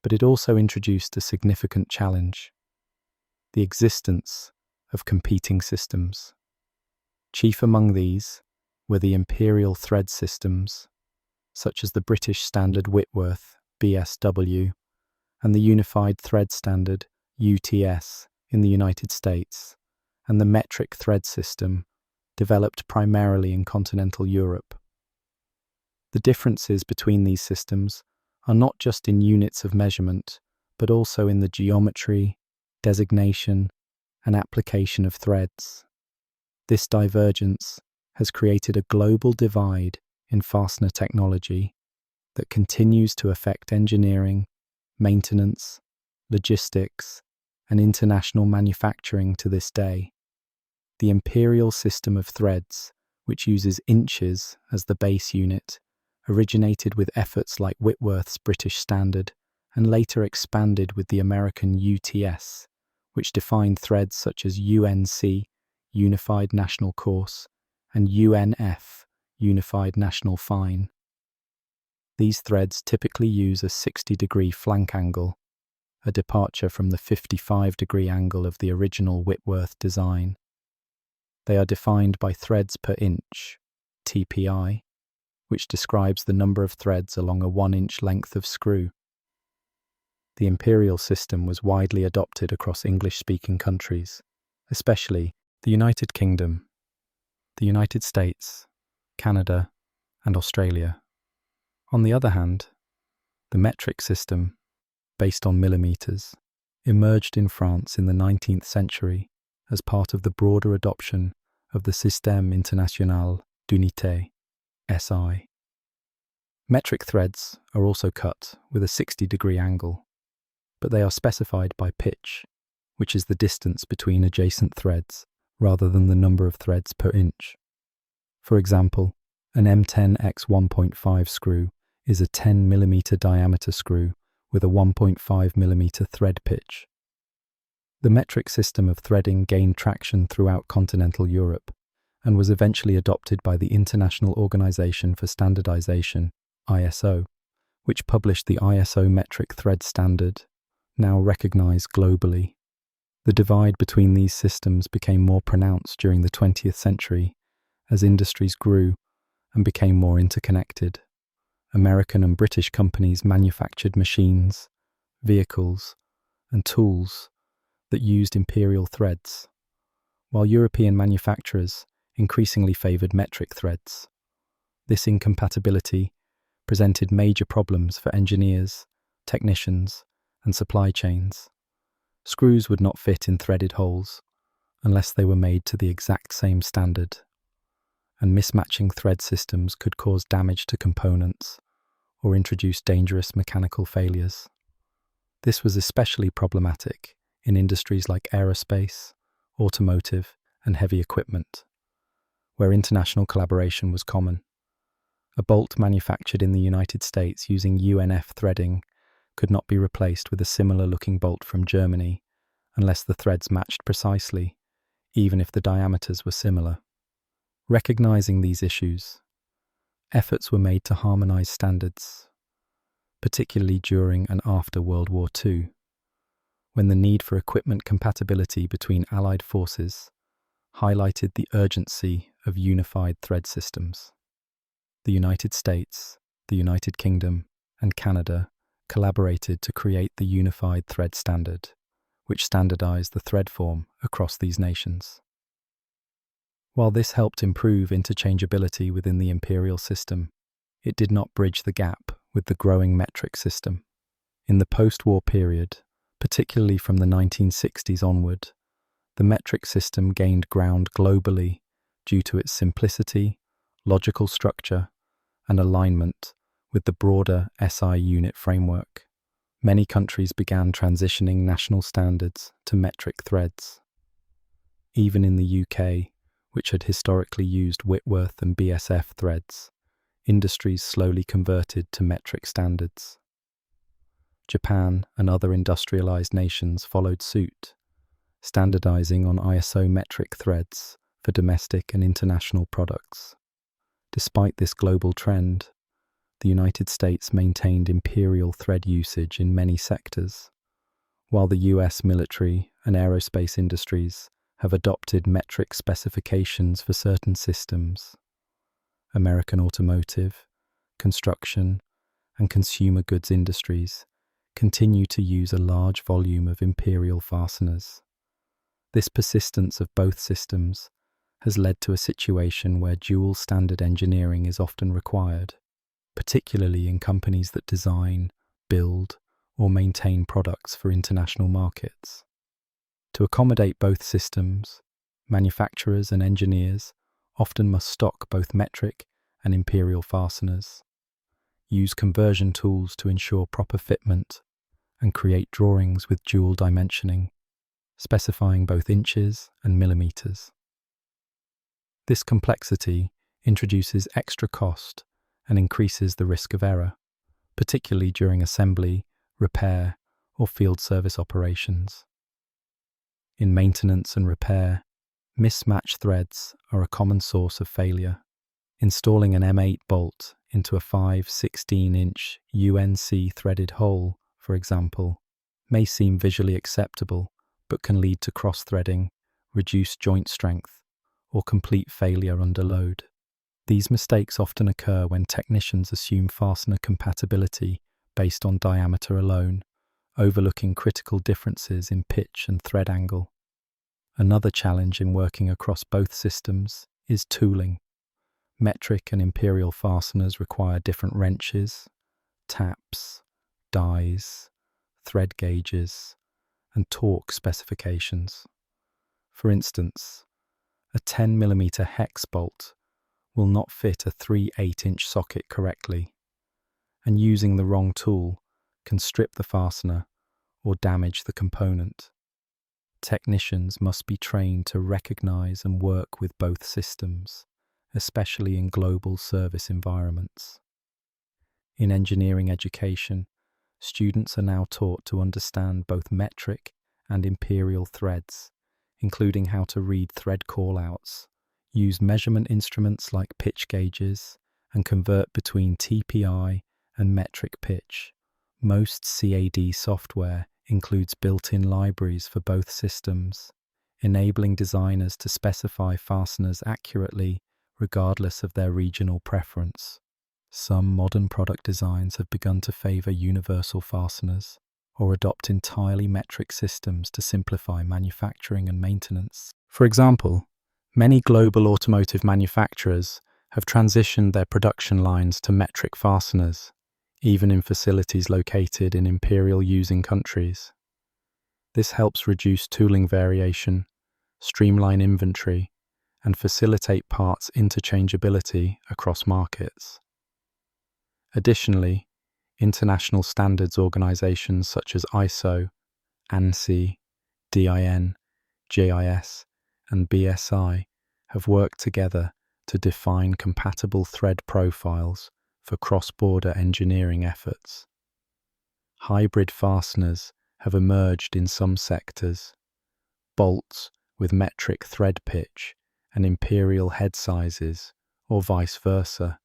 [SPEAKER 1] but it also introduced a significant challenge: the existence of competing systems. Chief among these were the imperial thread systems, such as the British Standard Whitworth, BSW, and the Unified Thread Standard, UTS, in the United States, and the metric thread system, developed primarily in continental Europe. The differences between these systems are not just in units of measurement, but also in the geometry, designation, and application of threads. This divergence has created a global divide in fastener technology that continues to affect engineering, maintenance, logistics, and international manufacturing to this day. The imperial system of threads, which uses inches as the base unit, originated with efforts like Whitworth's British Standard and later expanded with the American UTS, which defined threads such as UNC, Unified National Course, and UNF, Unified National Fine. These threads typically use a 60-degree flank angle, a departure from the 55-degree angle of the original Whitworth design. They are defined by threads per inch, TPI, which describes the number of threads along a 1-inch length of screw. The imperial system was widely adopted across English-speaking countries, especially the United Kingdom, the United States, Canada, and Australia. On the other hand, the metric system, based on millimeters, emerged in France in the 19th century as part of the broader adoption of the Système International d'Unité, SI. Metric threads are also cut with a 60-degree angle, but they are specified by pitch, which is the distance between adjacent threads rather than the number of threads per inch. For example, an M10x 1.5 screw is a 10 mm diameter screw with a 1.5 mm thread pitch. The metric system of threading gained traction throughout continental Europe and was eventually adopted by the International Organization for Standardization, ISO, which published the ISO metric thread standard, now recognized globally. The divide between these systems became more pronounced during the 20th century as industries grew and became more interconnected. American and British companies manufactured machines, vehicles, and tools that used imperial threads, while European manufacturers increasingly favored metric threads. This incompatibility presented major problems for engineers, technicians, and supply chains. Screws would not fit in threaded holes unless they were made to the exact same standard, and mismatching thread systems could cause damage to components or introduce dangerous mechanical failures. This was especially problematic in industries like aerospace, automotive, and heavy equipment, where international collaboration was common. A bolt manufactured in the United States using UNF threading could not be replaced with a similar-looking bolt from Germany unless the threads matched precisely, even if the diameters were similar. Recognizing these issues, efforts were made to harmonize standards, particularly during and after World War II, when the need for equipment compatibility between Allied forces highlighted the urgency of unified thread systems. The United States, the United Kingdom, and Canada collaborated to create the Unified Thread Standard, which standardized the thread form across these nations. While this helped improve interchangeability within the imperial system, it did not bridge the gap with the growing metric system. In the post-war period, particularly from the 1960s onward, the metric system gained ground globally due to its simplicity, logical structure, and alignment with the broader SI unit framework. Many countries began transitioning national standards to metric threads. Even in the UK, which had historically used Whitworth and BSF threads, industries slowly converted to metric standards. Japan and other industrialized nations followed suit, standardizing on ISO metric threads for domestic and international products. Despite this global trend, the United States maintained imperial thread usage in many sectors, while the US military and aerospace industries have adopted metric specifications for certain systems. American automotive, construction, and consumer goods industries continue to use a large volume of imperial fasteners. This persistence of both systems has led to a situation where dual standard engineering is often required, particularly in companies that design, build, or maintain products for international markets. To accommodate both systems, manufacturers and engineers often must stock both metric and imperial fasteners, use conversion tools to ensure proper fitment, and create drawings with dual dimensioning, specifying both inches and millimeters. This complexity introduces extra cost and increases the risk of error, particularly during assembly, repair, or field service operations. In maintenance and repair, mismatched threads are a common source of failure. Installing an M8 bolt into a 5/16-inch UNC threaded hole, for example, may seem visually acceptable, but can lead to cross-threading, reduced joint strength, or complete failure under load. These mistakes often occur when technicians assume fastener compatibility based on diameter alone, overlooking critical differences in pitch and thread angle. Another challenge in working across both systems is tooling. Metric and imperial fasteners require different wrenches, taps, dies, thread gauges, and torque specifications. For instance, a 10mm hex bolt will not fit a 3/8-inch socket correctly, and using the wrong tool can strip the fastener or damage the component. Technicians must be trained to recognize and work with both systems, especially in global service environments. In engineering education, students are now taught to understand both metric and imperial threads, including how to read thread callouts, use measurement instruments like pitch gauges, and convert between TPI and metric pitch. Most CAD software includes built-in libraries for both systems, enabling designers to specify fasteners accurately regardless of their regional preference. Some modern product designs have begun to favor universal fasteners or adopt entirely metric systems to simplify manufacturing and maintenance. For example, many global automotive manufacturers have transitioned their production lines to metric fasteners, even in facilities located in imperial using countries. This helps reduce tooling variation, streamline inventory, and facilitate parts interchangeability across markets. Additionally, international standards organizations such as ISO, ANSI, DIN, JIS, and BSI have worked together to define compatible thread profiles for cross-border engineering efforts. Hybrid fasteners have emerged in some sectors, bolts with metric thread pitch and imperial head sizes, or vice versa.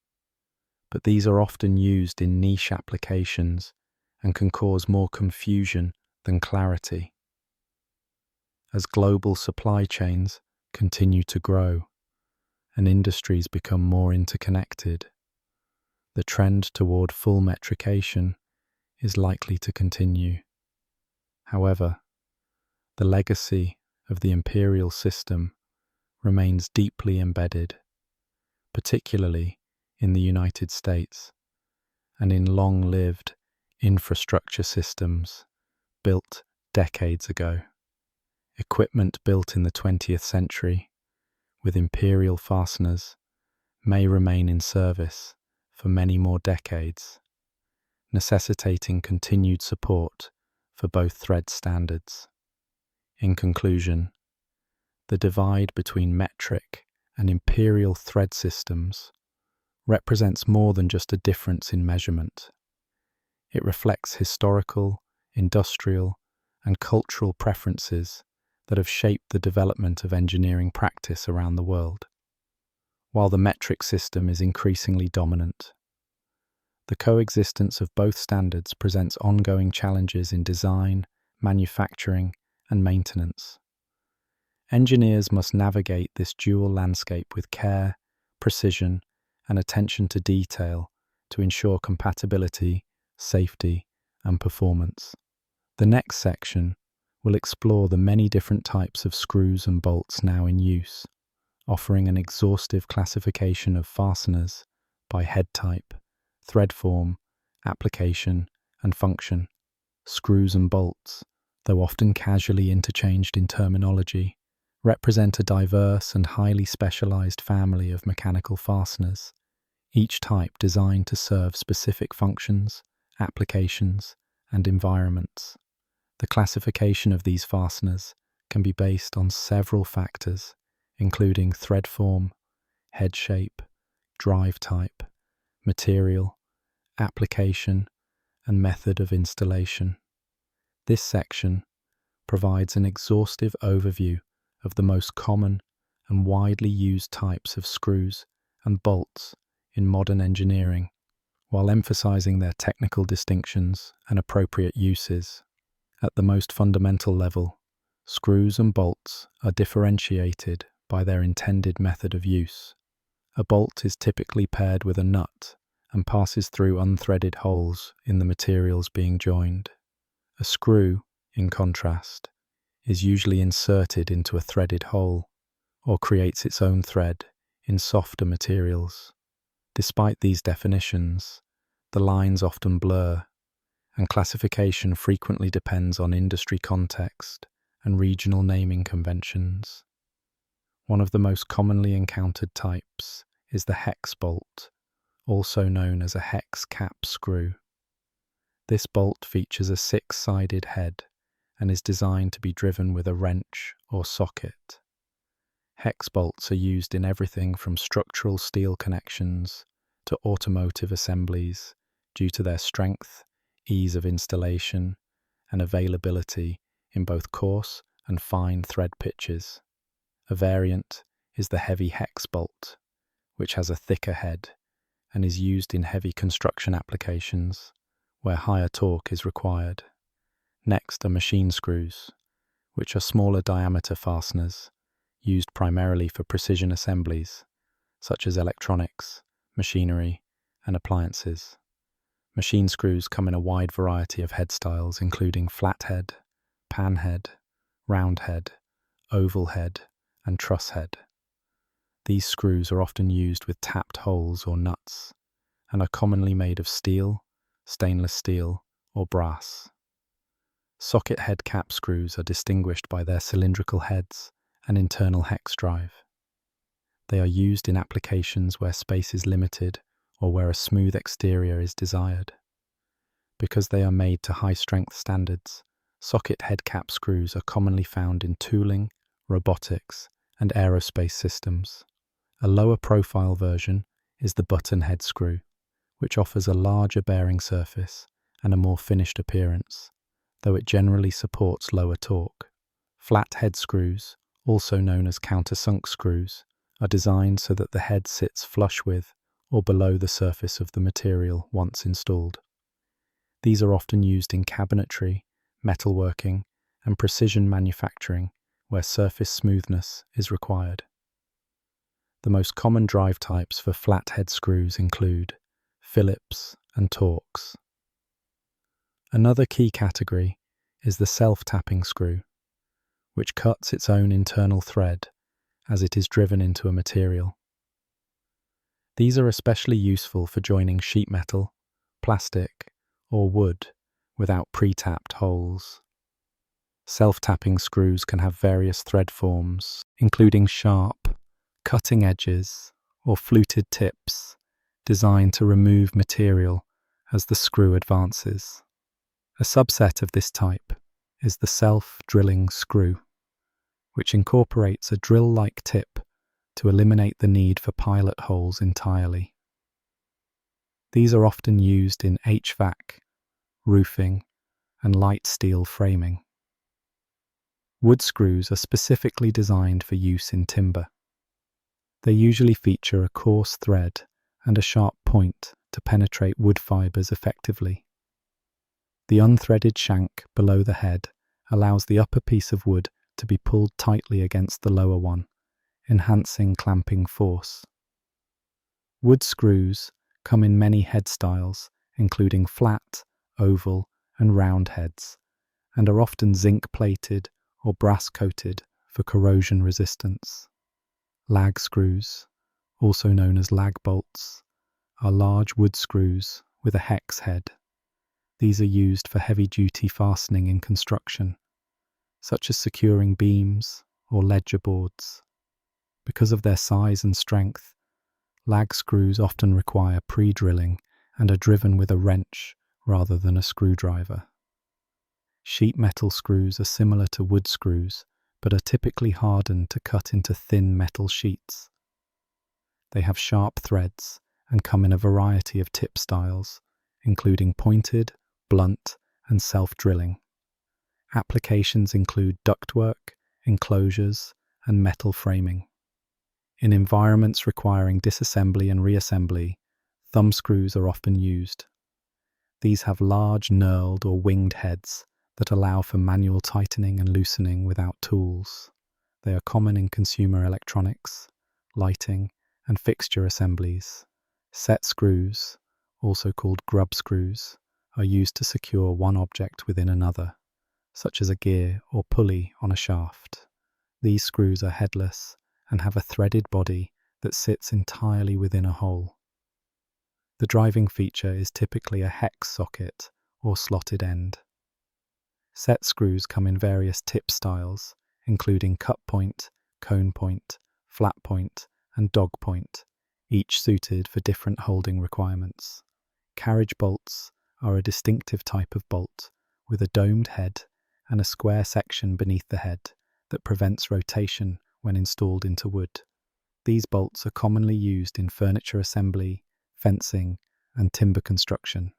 [SPEAKER 1] But these are often used in niche applications and can cause more confusion than clarity. As global supply chains continue to grow and industries become more interconnected, the trend toward full metrication is likely to continue. However, the legacy of the imperial system remains deeply embedded, particularly in the United States and in long-lived infrastructure systems built decades ago. Equipment built in the 20th century with imperial fasteners may remain in service for many more decades, necessitating continued support for both thread standards. In conclusion, the divide between metric and imperial thread systems represents more than just a difference in measurement. It reflects historical, industrial, and cultural preferences that have shaped the development of engineering practice around the world. While the metric system is increasingly dominant, the coexistence of both standards presents ongoing challenges in design, manufacturing, and maintenance. Engineers must navigate this dual landscape with care, precision, and attention to detail, to ensure compatibility, safety, and performance. The next section will explore the many different types of screws and bolts now in use, offering an exhaustive classification of fasteners by head type, thread form, application, and function. Screws and bolts, though often casually interchanged in terminology, represent a diverse and highly specialized family of mechanical fasteners, each type designed to serve specific functions, applications, and environments. The classification of these fasteners can be based on several factors, including thread form, head shape, drive type, material, application, and method of installation. This section provides an exhaustive overview of the most common and widely used types of screws and bolts in modern engineering, while emphasizing their technical distinctions and appropriate uses. At the most fundamental level, screws and bolts are differentiated by their intended method of use. A bolt is typically paired with a nut and passes through unthreaded holes in the materials being joined. A screw, in contrast, is usually inserted into a threaded hole or creates its own thread in softer materials. Despite these definitions, the lines often blur, and classification frequently depends on industry context and regional naming conventions. One of the most commonly encountered types is the hex bolt, also known as a hex cap screw. This bolt features a six-sided head and is designed to be driven with a wrench or socket. Hex bolts are used in everything from structural steel connections to automotive assemblies due to their strength, ease of installation, and availability in both coarse and fine thread pitches. A variant is the heavy hex bolt, which has a thicker head and is used in heavy construction applications where higher torque is required. Next are machine screws, which are smaller diameter fasteners used primarily for precision assemblies, such as electronics, machinery, and appliances. Machine screws come in a wide variety of head styles, including flathead, panhead, roundhead, oval head, and truss head. These screws are often used with tapped holes or nuts, and are commonly made of steel, stainless steel, or brass. Socket head cap screws are distinguished by their cylindrical heads and internal hex drive. They are used in applications where space is limited or where a smooth exterior is desired. Because they are made to high-strength standards, socket head cap screws are commonly found in tooling, robotics, and aerospace systems. A lower-profile version is the button head screw, which offers a larger bearing surface and a more finished appearance, though it generally supports lower torque. Flat head screws, also known as countersunk screws, are designed so that the head sits flush with or below the surface of the material once installed. These are often used in cabinetry, metalworking, and precision manufacturing, where surface smoothness is required. The most common drive types for flat head screws include Phillips and Torx. Another key category is the self-tapping screw, which cuts its own internal thread as it is driven into a material. These are especially useful for joining sheet metal, plastic, or wood without pre-tapped holes. Self-tapping screws can have various thread forms, including sharp, cutting edges, or fluted tips, designed to remove material as the screw advances. A subset of this type is the self-drilling screw, which incorporates a drill-like tip to eliminate the need for pilot holes entirely. These are often used in HVAC, roofing, and light steel framing. Wood screws are specifically designed for use in timber. They usually feature a coarse thread and a sharp point to penetrate wood fibers effectively. The unthreaded shank below the head allows the upper piece of wood to be pulled tightly against the lower one, enhancing clamping force. Wood screws come in many head styles, including flat, oval, and round heads, and are often zinc-plated or brass-coated for corrosion resistance. Lag screws, also known as lag bolts, are large wood screws with a hex head. These are used for heavy-duty fastening in construction, such as securing beams or ledger boards. Because of their size and strength, lag screws often require pre-drilling and are driven with a wrench rather than a screwdriver. Sheet metal screws are similar to wood screws, but are typically hardened to cut into thin metal sheets. They have sharp threads and come in a variety of tip styles, including pointed, blunt, and self-drilling. Applications include ductwork, enclosures, and metal framing. In environments requiring disassembly and reassembly, thumb screws are often used. These have large knurled or winged heads that allow for manual tightening and loosening without tools. They are common in consumer electronics, lighting, and fixture assemblies. Set screws, also called grub screws, are used to secure one object within another, such as a gear or pulley on a shaft. These screws are headless and have a threaded body that sits entirely within a hole. The driving feature is typically a hex socket or slotted end. Set screws come in various tip styles, including cut point, cone point, flat point, and dog point, each suited for different holding requirements. Carriage bolts are a distinctive type of bolt with a domed head and a square section beneath the head that prevents rotation when installed into wood. These bolts are commonly used in furniture assembly, fencing, and timber construction.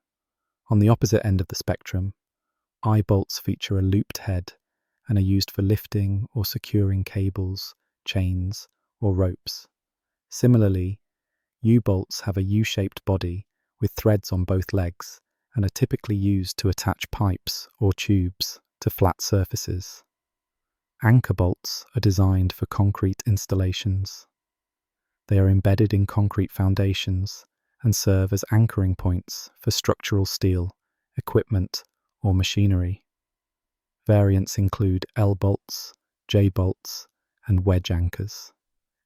[SPEAKER 1] On the opposite end of the spectrum, eye bolts feature a looped head and are used for lifting or securing cables, chains, or ropes. Similarly, U-bolts have a U-shaped body with threads on both legs and are typically used to attach pipes or tubes to flat surfaces. Anchor bolts are designed for concrete installations. They are embedded in concrete foundations and serve as anchoring points for structural steel, equipment, or machinery. Variants include L-bolts, J-bolts, and wedge anchors.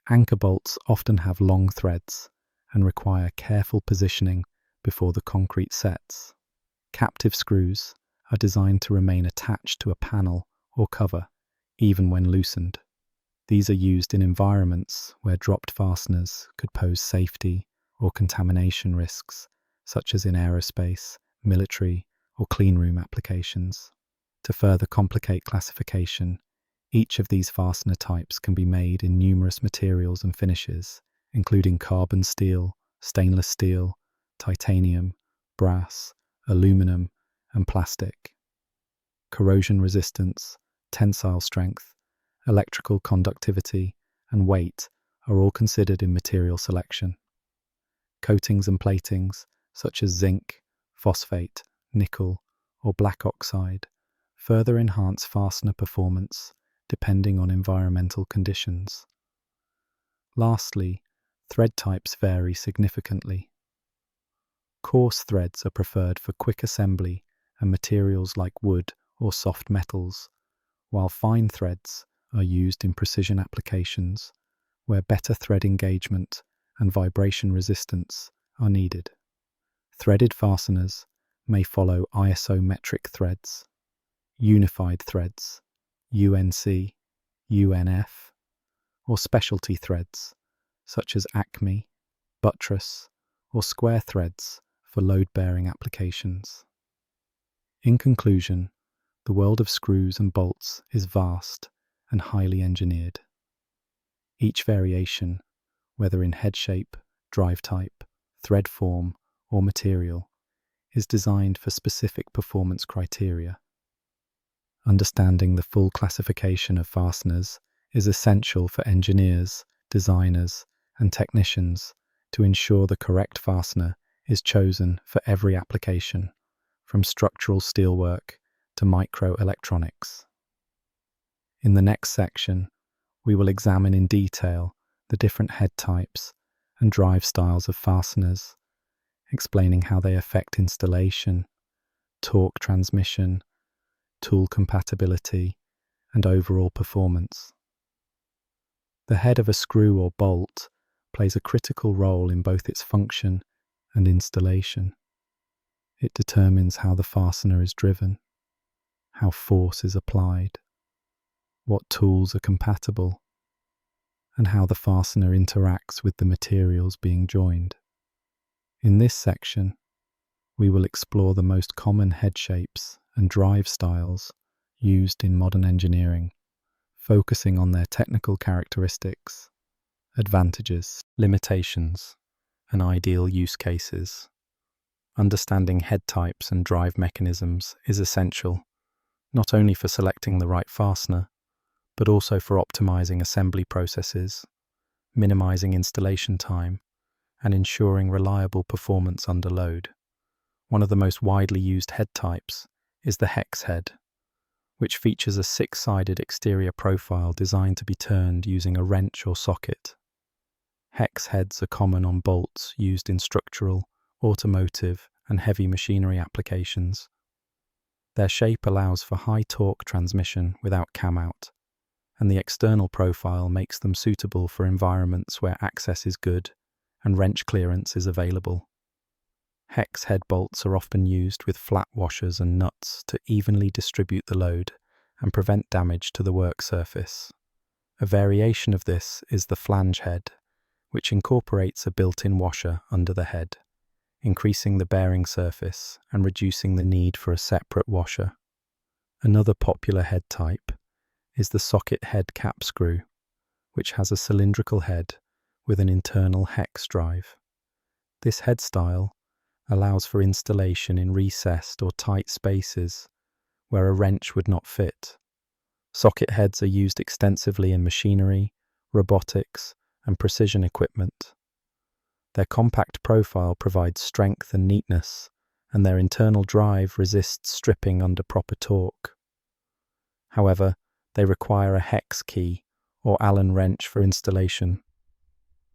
[SPEAKER 1] Anchor bolts often have long threads and require careful positioning before the concrete sets. Captive screws are designed to remain attached to a panel or cover, even when loosened. These are used in environments where dropped fasteners could pose safety or contamination risks, such as in aerospace, military, or cleanroom applications. To further complicate classification, each of these fastener types can be made in numerous materials and finishes, including carbon steel, stainless steel, titanium, brass, aluminum, and plastic. Corrosion resistance, tensile strength, electrical conductivity, and weight are all considered in material selection. Coatings and platings, such as zinc, phosphate, nickel, or black oxide, further enhance fastener performance depending on environmental conditions. Lastly, thread types vary significantly. Coarse threads are preferred for quick assembly and materials like wood or soft metals, while fine threads are used in precision applications where better thread engagement and vibration resistance are needed. Threaded fasteners may follow isometric threads, unified threads, UNC, UNF, or specialty threads, such as Acme, buttress, or square threads for load-bearing applications. In conclusion, the world of screws and bolts is vast and highly engineered. Each variation, whether in head shape, drive type, thread form, or material, is designed for specific performance criteria. Understanding the full classification of fasteners is essential for engineers, designers, and technicians to ensure the correct fastener is chosen for every application, from structural steelwork to microelectronics. In the next section, we will examine in detail the different head types and drive styles of fasteners, explaining how they affect installation, torque transmission, tool compatibility, and overall performance. The head of a screw or bolt plays a critical role in both its function and installation. It determines how the fastener is driven, how force is applied, what tools are compatible, and how the fastener interacts with the materials being joined. In this section, we will explore the most common head shapes and drive styles used in modern engineering, focusing on their technical characteristics, advantages, limitations, and ideal use cases. Understanding head types and drive mechanisms is essential, not only for selecting the right fastener, but also for optimizing assembly processes, minimizing installation time, and ensuring reliable performance under load. One of the most widely used head types is the hex head, which features a six-sided exterior profile designed to be turned using a wrench or socket. Hex heads are common on bolts used in structural, automotive, and heavy machinery applications. Their shape allows for high torque transmission without cam-out, and the external profile makes them suitable for environments where access is good and wrench clearance is available. Hex head bolts are often used with flat washers and nuts to evenly distribute the load and prevent damage to the work surface. A variation of this is the flange head, which incorporates a built-in washer under the head, increasing the bearing surface and reducing the need for a separate washer. Another popular head type is the socket head cap screw, which has a cylindrical head with an internal hex drive. This head style allows for installation in recessed or tight spaces where a wrench would not fit. Socket heads are used extensively in machinery, robotics, and precision equipment. Their compact profile provides strength and neatness, and their internal drive resists stripping under proper torque. However, they require a hex key or Allen wrench for installation,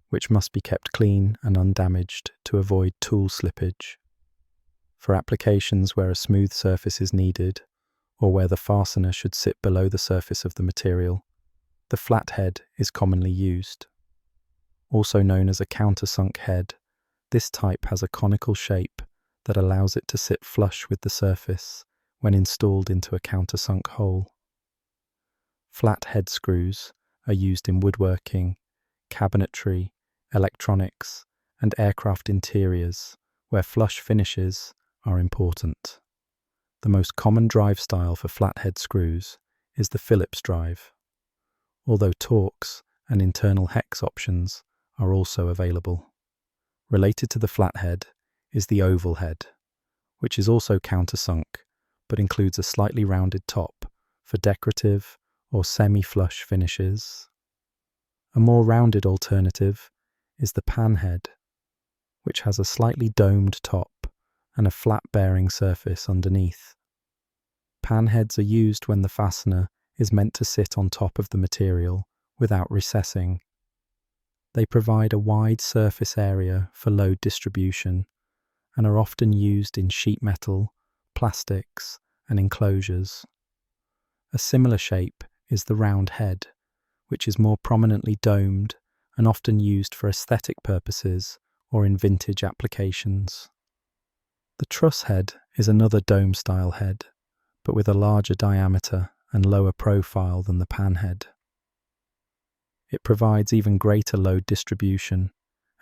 [SPEAKER 1] which must be kept clean and undamaged to avoid tool slippage. For applications where a smooth surface is needed, or where the fastener should sit below the surface of the material, the flat head is commonly used. Also known as a countersunk head, this type has a conical shape that allows it to sit flush with the surface when installed into a countersunk hole. Flat head screws are used in woodworking, cabinetry, electronics, and aircraft interiors, where flush finishes are important. The most common drive style for flathead screws is the Phillips drive, although Torx and internal hex options are also available. Related to the flathead is the oval head, which is also countersunk but includes a slightly rounded top for decorative or semi-flush finishes. A more rounded alternative is the pan head, which has a slightly domed top and a flat bearing surface underneath. Pan heads are used when the fastener is meant to sit on top of the material without recessing. They provide a wide surface area for load distribution and are often used in sheet metal, plastics, and enclosures. A similar shape is the round head, which is more prominently domed and often used for aesthetic purposes or in vintage applications. The truss head is another dome-style head, but with a larger diameter and lower profile than the pan head. It provides even greater load distribution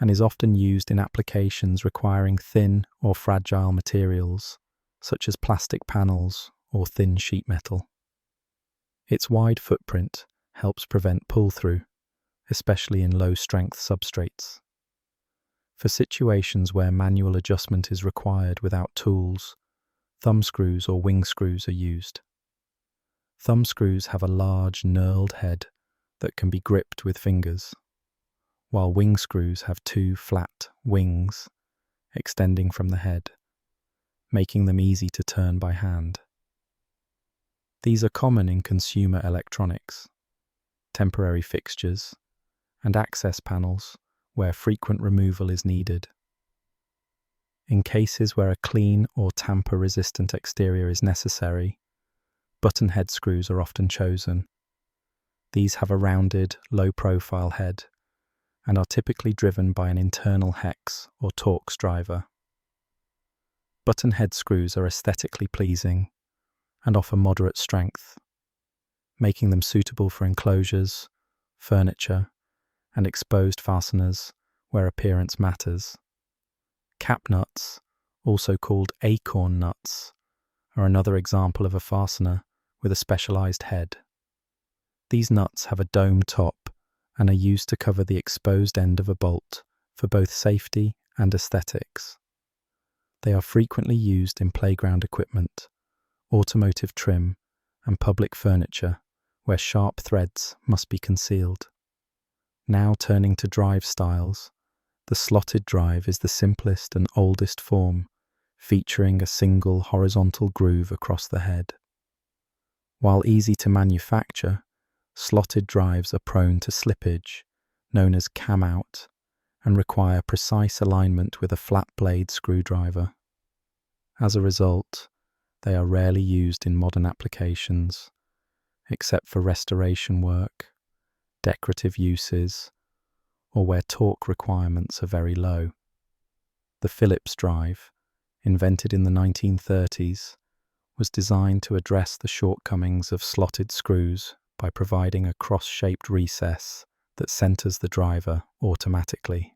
[SPEAKER 1] and is often used in applications requiring thin or fragile materials, such as plastic panels or thin sheet metal. Its wide footprint helps prevent pull-through, especially in low-strength substrates. For situations where manual adjustment is required without tools, thumb screws or wing screws are used. Thumb screws have a large knurled head that can be gripped with fingers, while wing screws have two flat wings extending from the head, making them easy to turn by hand. These are common in consumer electronics, temporary fixtures, and access panels where frequent removal is needed. In cases where a clean or tamper-resistant exterior is necessary, button head screws are often chosen. These have a rounded, low-profile head and are typically driven by an internal hex or Torx driver. Button head screws are aesthetically pleasing and offer moderate strength, making them suitable for enclosures, furniture, and exposed fasteners where appearance matters. Cap nuts, also called acorn nuts, are another example of a fastener with a specialized head. These nuts have a dome top and are used to cover the exposed end of a bolt for both safety and aesthetics. They are frequently used in playground equipment, automotive trim, and public furniture where sharp threads must be concealed. Now turning to drive styles, the slotted drive is the simplest and oldest form, featuring a single horizontal groove across the head. While easy to manufacture, slotted drives are prone to slippage, known as cam-out, and require precise alignment with a flat blade screwdriver. As a result, they are rarely used in modern applications, except for restoration work, decorative uses, or where torque requirements are very low. The Phillips drive, invented in the 1930s, was designed to address the shortcomings of slotted screws by providing a cross-shaped recess that centers the driver automatically.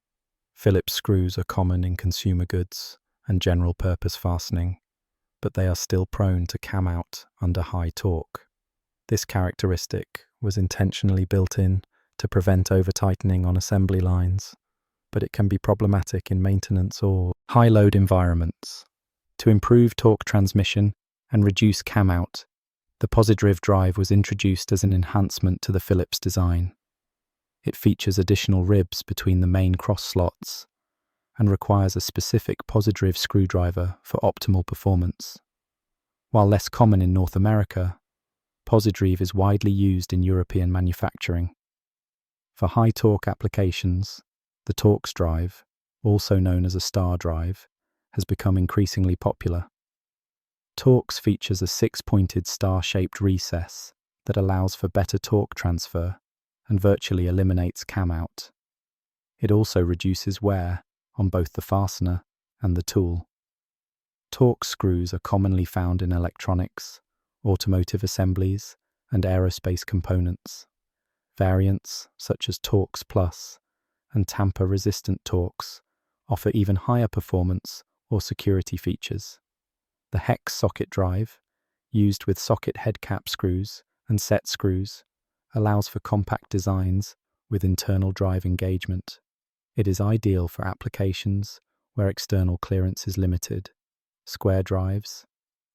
[SPEAKER 1] Phillips screws are common in consumer goods and general-purpose fastening, but they are still prone to cam out under high torque. This characteristic was intentionally built in to prevent over-tightening on assembly lines, but it can be problematic in maintenance or high-load environments. To improve torque transmission and reduce cam-out, the Posidriv drive was introduced as an enhancement to the Phillips design. It features additional ribs between the main cross slots and requires a specific Posidriv screwdriver for optimal performance. While less common in North America, Posidriv is widely used in European manufacturing. For high-torque applications, the Torx drive, also known as a star drive, has become increasingly popular. Torx features a six-pointed star-shaped recess that allows for better torque transfer and virtually eliminates cam-out. It also reduces wear on both the fastener and the tool. Torx screws are commonly found in electronics, automotive assemblies, and aerospace components. Variants, such as Torx Plus and tamper-resistant Torx, offer even higher performance or security features. The hex socket drive, used with socket head cap screws and set screws, allows for compact designs with internal drive engagement. It is ideal for applications where external clearance is limited. Square drives,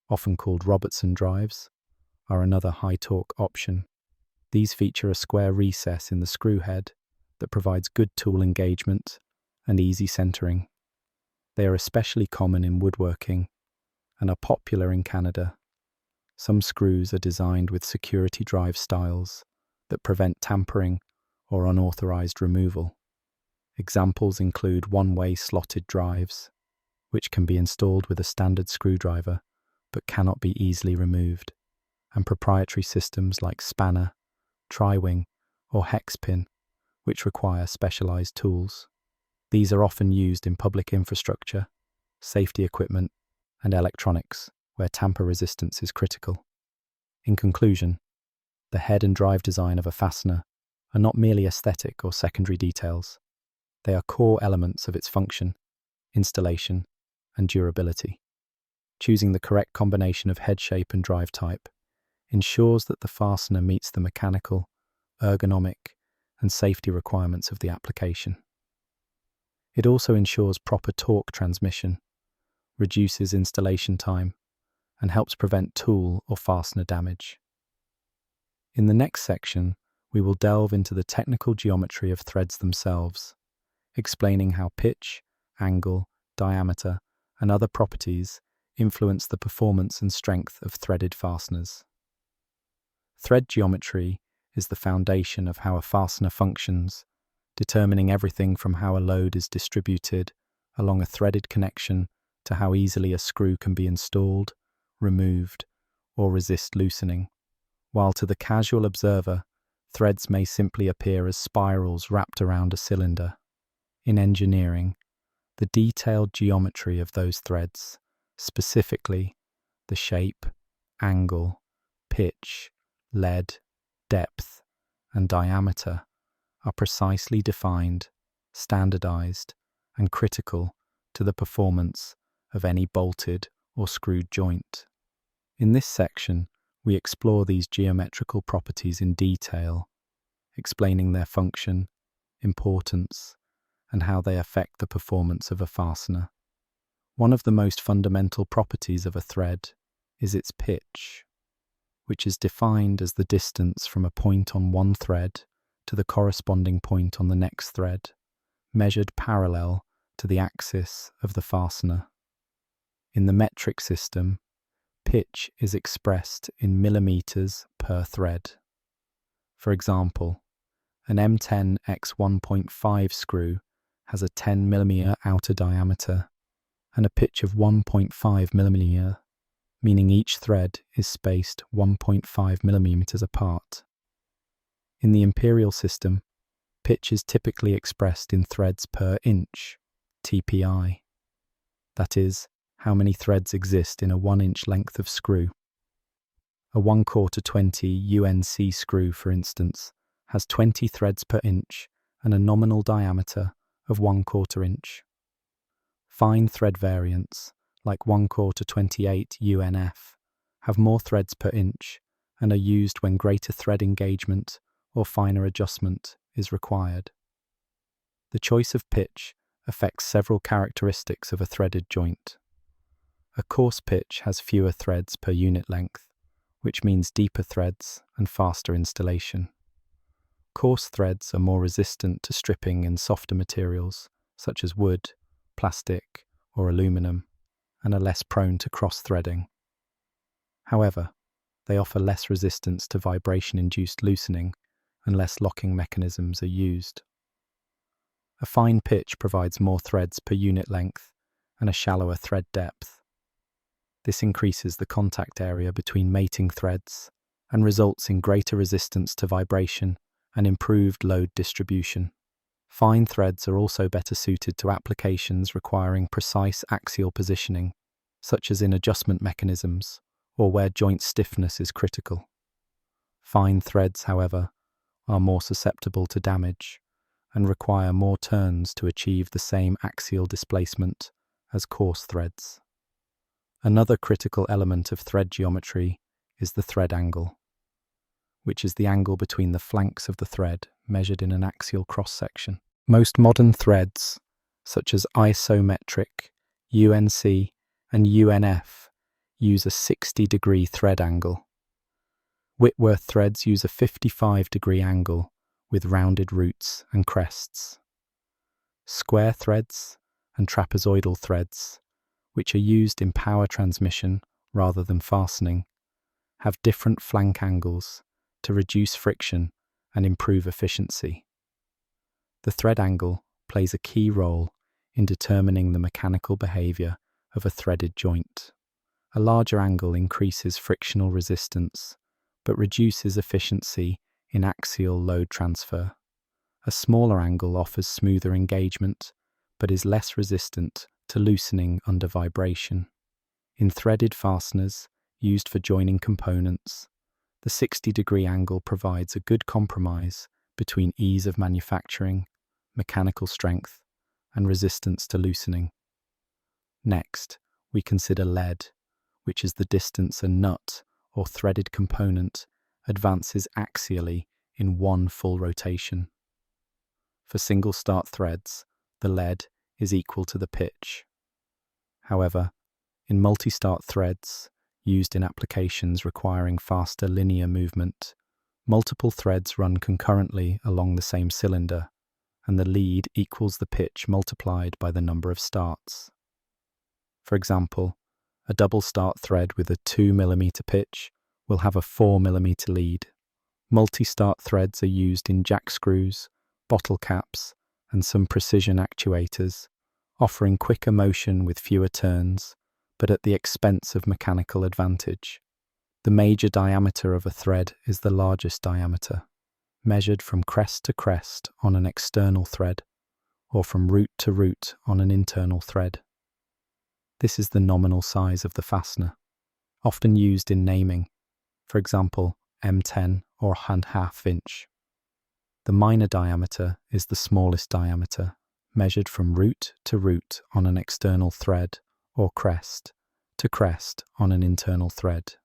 [SPEAKER 1] often called Robertson drives, are another high-torque option. These feature a square recess in the screw head that provides good tool engagement and easy centering. They are especially common in woodworking and are popular in Canada. Some screws are designed with security drive styles that prevent tampering or unauthorized removal. Examples include one-way slotted drives, which can be installed with a standard screwdriver but cannot be easily removed, and proprietary systems like spanner, tri-wing, or hex pin, which require specialized tools. These are often used in public infrastructure, safety equipment, and electronics, where tamper resistance is critical. In conclusion, the head and drive design of a fastener are not merely aesthetic or secondary details. They are core elements of its function, installation, and durability. Choosing the correct combination of head shape and drive type ensures that the fastener meets the mechanical, ergonomic, and safety requirements of the application. It also ensures proper torque transmission, reduces installation time, and helps prevent tool or fastener damage. In the next section, we will delve into the technical geometry of threads themselves, explaining how pitch, angle, diameter, and other properties influence the performance and strength of threaded fasteners. Thread geometry is the foundation of how a fastener functions, determining everything from how a load is distributed along a threaded connection to how easily a screw can be installed, removed, or resist loosening, while to the casual observer, threads may simply appear as spirals wrapped around a cylinder. In engineering, the detailed geometry of those threads, specifically the shape, angle, pitch, lead, depth, and diameter, are precisely defined, standardized, and critical to the performance of any bolted or screwed joint. In this section, we explore these geometrical properties in detail, explaining their function, importance, and how they affect the performance of a fastener. One of the most fundamental properties of a thread is its pitch, which is defined as the distance from a point on one thread to the corresponding point on the next thread, measured parallel to the axis of the fastener. In the metric system, pitch is expressed in millimeters per thread. For example, an M10 x 1.5 screw has a 10 mm outer diameter and a pitch of 1.5 mm, meaning each thread is spaced 1.5 mm apart. In the imperial system, pitch is typically expressed in threads per inch, TPI. That is, how many threads exist in a 1-inch length of screw. A 1/4 20 UNC screw, for instance, has 20 threads per inch and a nominal diameter of 1/4 inch. Fine thread variants, like 1/4 28 UNF, have more threads per inch and are used when greater thread engagement or finer adjustment is required. The choice of pitch affects several characteristics of a threaded joint. A coarse pitch has fewer threads per unit length, which means deeper threads and faster installation. Coarse threads are more resistant to stripping in softer materials, such as wood, plastic, or aluminum, and are less prone to cross-threading. However, they offer less resistance to vibration-induced loosening unless locking mechanisms are used. A fine pitch provides more threads per unit length and a shallower thread depth. This increases the contact area between mating threads and results in greater resistance to vibration and improved load distribution. Fine threads are also better suited to applications requiring precise axial positioning, such as in adjustment mechanisms or where joint stiffness is critical. Fine threads, however, are more susceptible to damage and require more turns to achieve the same axial displacement as coarse threads. Another critical element of thread geometry is the thread angle, which is the angle between the flanks of the thread measured in an axial cross-section. Most modern threads, such as isometric, UNC, and UNF, use a 60-degree thread angle. Whitworth threads use a 55-degree angle with rounded roots and crests. Square threads and trapezoidal threads, which are used in power transmission rather than fastening, have different flank angles to reduce friction and improve efficiency. The thread angle plays a key role in determining the mechanical behavior of a threaded joint. A larger angle increases frictional resistance, but reduces efficiency in axial load transfer. A smaller angle offers smoother engagement, but is less resistant to loosening under vibration. In threaded fasteners used for joining components, the 60-degree angle provides a good compromise between ease of manufacturing, mechanical strength, and resistance to loosening. Next, we consider lead, which is the distance a nut or threaded component advances axially in one full rotation. For single start threads, the lead is equal to the pitch. However, in multi-start threads, used in applications requiring faster linear movement, multiple threads run concurrently along the same cylinder, and the lead equals the pitch multiplied by the number of starts. For example, a double start thread with a 2 mm pitch will have a 4 mm lead. Multi-start threads are used in jack screws, bottle caps, and some precision actuators, offering quicker motion with fewer turns, but at the expense of mechanical advantage. The major diameter of a thread is the largest diameter, measured from crest to crest on an external thread, or from root to root on an internal thread. This is the nominal size of the fastener, often used in naming, for example, M10 or 1/2 inch. The minor diameter is the smallest diameter, measured from root to root on an external thread, or crest to crest on an internal thread.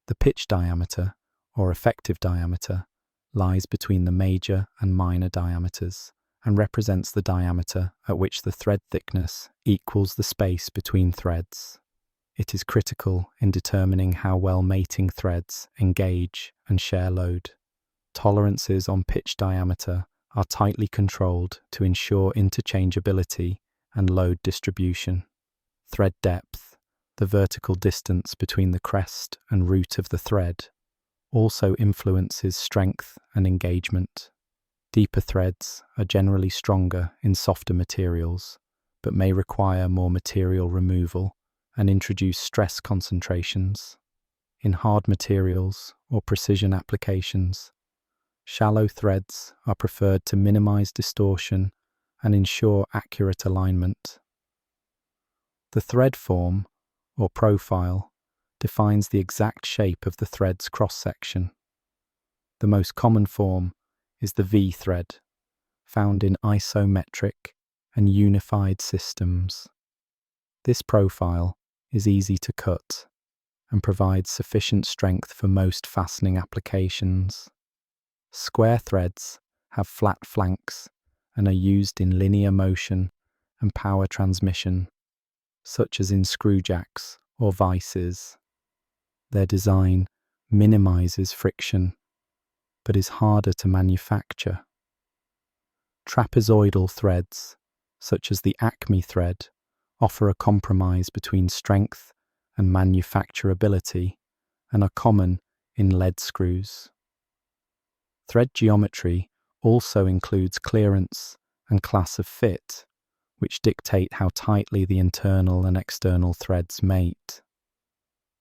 [SPEAKER 1] The pitch diameter, or effective diameter, lies between the major and minor diameters and represents the diameter at which the thread thickness equals the space between threads. It is critical in determining how well mating threads engage and share load. Tolerances on pitch diameter are tightly controlled to ensure interchangeability and load distribution. Thread depth, the vertical distance between the crest and root of the thread, also influences strength and engagement. Deeper threads are generally stronger in softer materials, but may require more material removal and introduce stress concentrations. In hard materials or precision applications, shallow threads are preferred to minimize distortion and ensure accurate alignment. The thread form, or profile, defines the exact shape of the thread's cross-section. The most common form is the V-thread, found in isometric and unified systems. This profile is easy to cut and provides sufficient strength for most fastening applications. Square threads have flat flanks and are used in linear motion and power transmission, such as in screw jacks or vices. Their design minimizes friction, but is harder to manufacture. Trapezoidal threads, such as the Acme thread, offer a compromise between strength and manufacturability and are common in lead screws. Thread geometry also includes clearance and class of fit, which dictate how tightly the internal and external threads mate.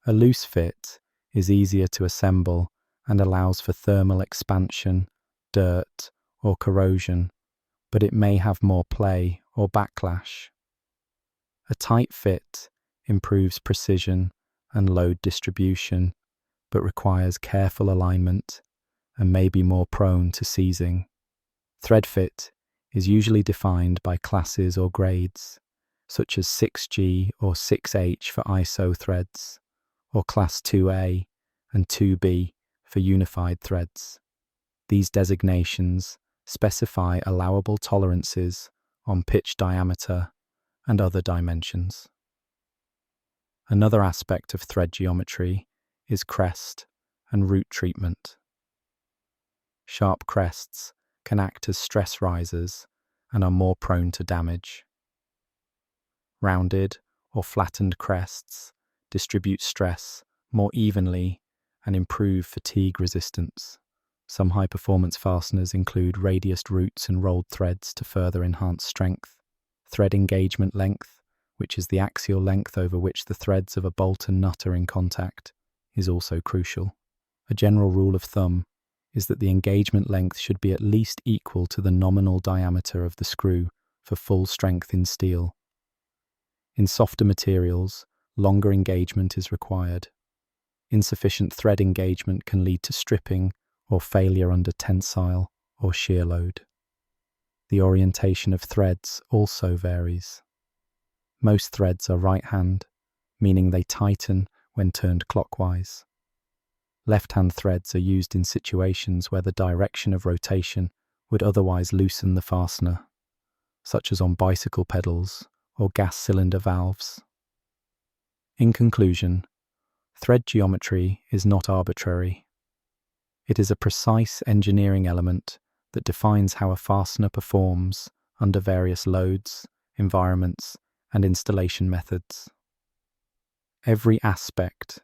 [SPEAKER 1] A loose fit is easier to assemble and allows for thermal expansion, dirt, or corrosion, but it may have more play or backlash. A tight fit improves precision and load distribution, but requires careful alignment and may be more prone to seizing. Thread fit is usually defined by classes or grades, such as 6G or 6H for ISO threads, or Class 2A and 2B for unified threads. These designations specify allowable tolerances on pitch diameter and other dimensions. Another aspect of thread geometry is crest and root treatment. Sharp crests can act as stress risers and are more prone to damage. Rounded or flattened crests distribute stress more evenly and improve fatigue resistance. Some high-performance fasteners include radiused roots and rolled threads to further enhance strength. Thread engagement length, which is the axial length over which the threads of a bolt and nut are in contact, is also crucial. A general rule of thumb is that the engagement length should be at least equal to the nominal diameter of the screw for full strength in steel. In softer materials, longer engagement is required. Insufficient thread engagement can lead to stripping or failure under tensile or shear load. The orientation of threads also varies. Most threads are right-hand, meaning they tighten when turned clockwise. Left-hand threads are used in situations where the direction of rotation would otherwise loosen the fastener, such as on bicycle pedals or gas cylinder valves. In conclusion, thread geometry is not arbitrary. It is a precise engineering element that defines how a fastener performs under various loads, environments, and installation methods. Every aspect,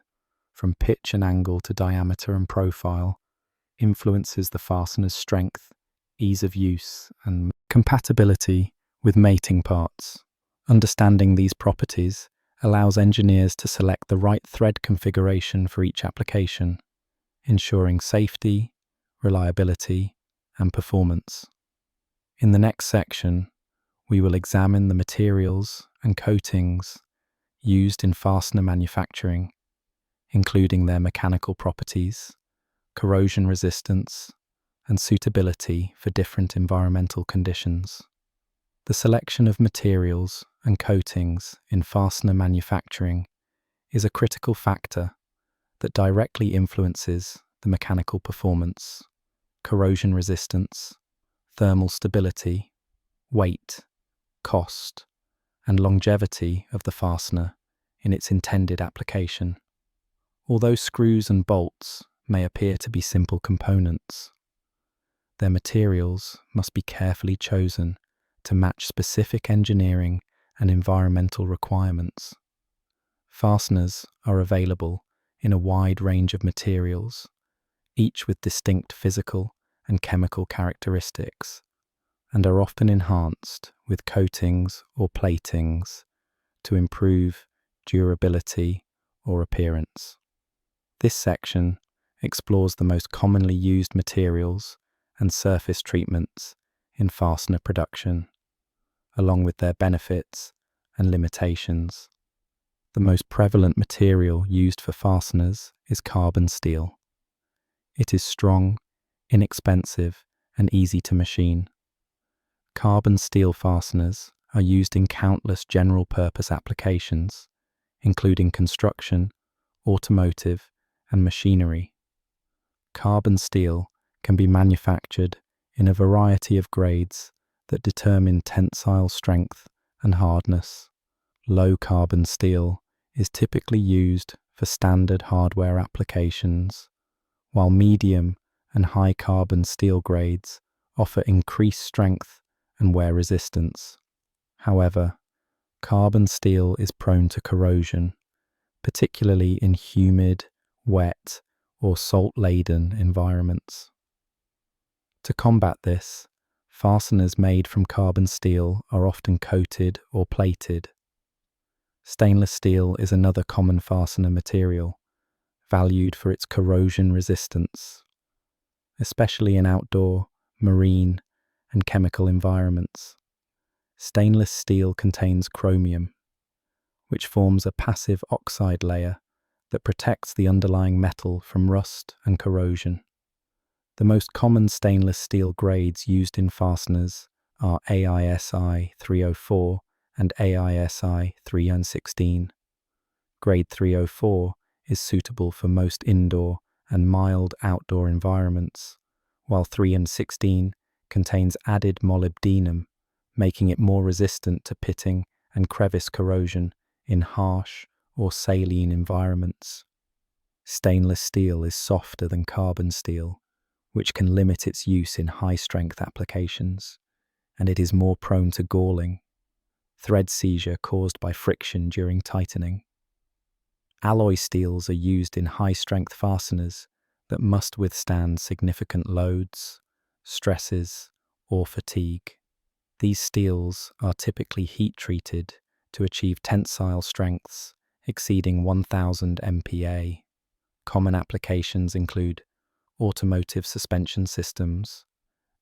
[SPEAKER 1] from pitch and angle to diameter and profile, influences the fastener's strength, ease of use, and compatibility with mating parts. Understanding these properties allows engineers to select the right thread configuration for each application, ensuring safety, reliability, and performance. In the next section, we will examine the materials and coatings used in fastener manufacturing, including their mechanical properties, corrosion resistance, and suitability for different environmental conditions. The selection of materials and coatings in fastener manufacturing is a critical factor that directly influences the mechanical performance, corrosion resistance, thermal stability, weight, cost, and longevity of the fastener in its intended application. Although screws and bolts may appear to be simple components, their materials must be carefully chosen to match specific engineering and environmental requirements. Fasteners are available in a wide range of materials, each with distinct physical and chemical characteristics, and are often enhanced with coatings or platings to improve durability or appearance. This section explores the most commonly used materials and surface treatments in fastener production, along with their benefits and limitations. The most prevalent material used for fasteners is carbon steel. It is strong, inexpensive, and easy to machine. Carbon steel fasteners are used in countless general-purpose applications, including construction, automotive, and machinery. Carbon steel can be manufactured in a variety of grades that determine tensile strength and hardness. Low carbon steel is typically used for standard hardware applications, while medium and high carbon steel grades offer increased strength and wear resistance. However, carbon steel is prone to corrosion, particularly in humid, wet, or salt-laden environments. To combat this, fasteners made from carbon steel are often coated or plated. Stainless steel is another common fastener material, valued for its corrosion resistance, especially in outdoor, marine, and chemical environments. Stainless steel contains chromium, which forms a passive oxide layer that protects the underlying metal from rust and corrosion. The most common stainless steel grades used in fasteners are AISI 304 and AISI 316. Grade 304 is suitable for most indoor and mild outdoor environments, while 316 contains added molybdenum, making it more resistant to pitting and crevice corrosion in harsh or saline environments. Stainless steel is softer than carbon steel, which can limit its use in high-strength applications, and it is more prone to galling, thread seizure caused by friction during tightening. Alloy steels are used in high-strength fasteners that must withstand significant loads, stresses, or fatigue. These steels are typically heat-treated to achieve tensile strengths exceeding 1000 MPa. Common applications include automotive suspension systems,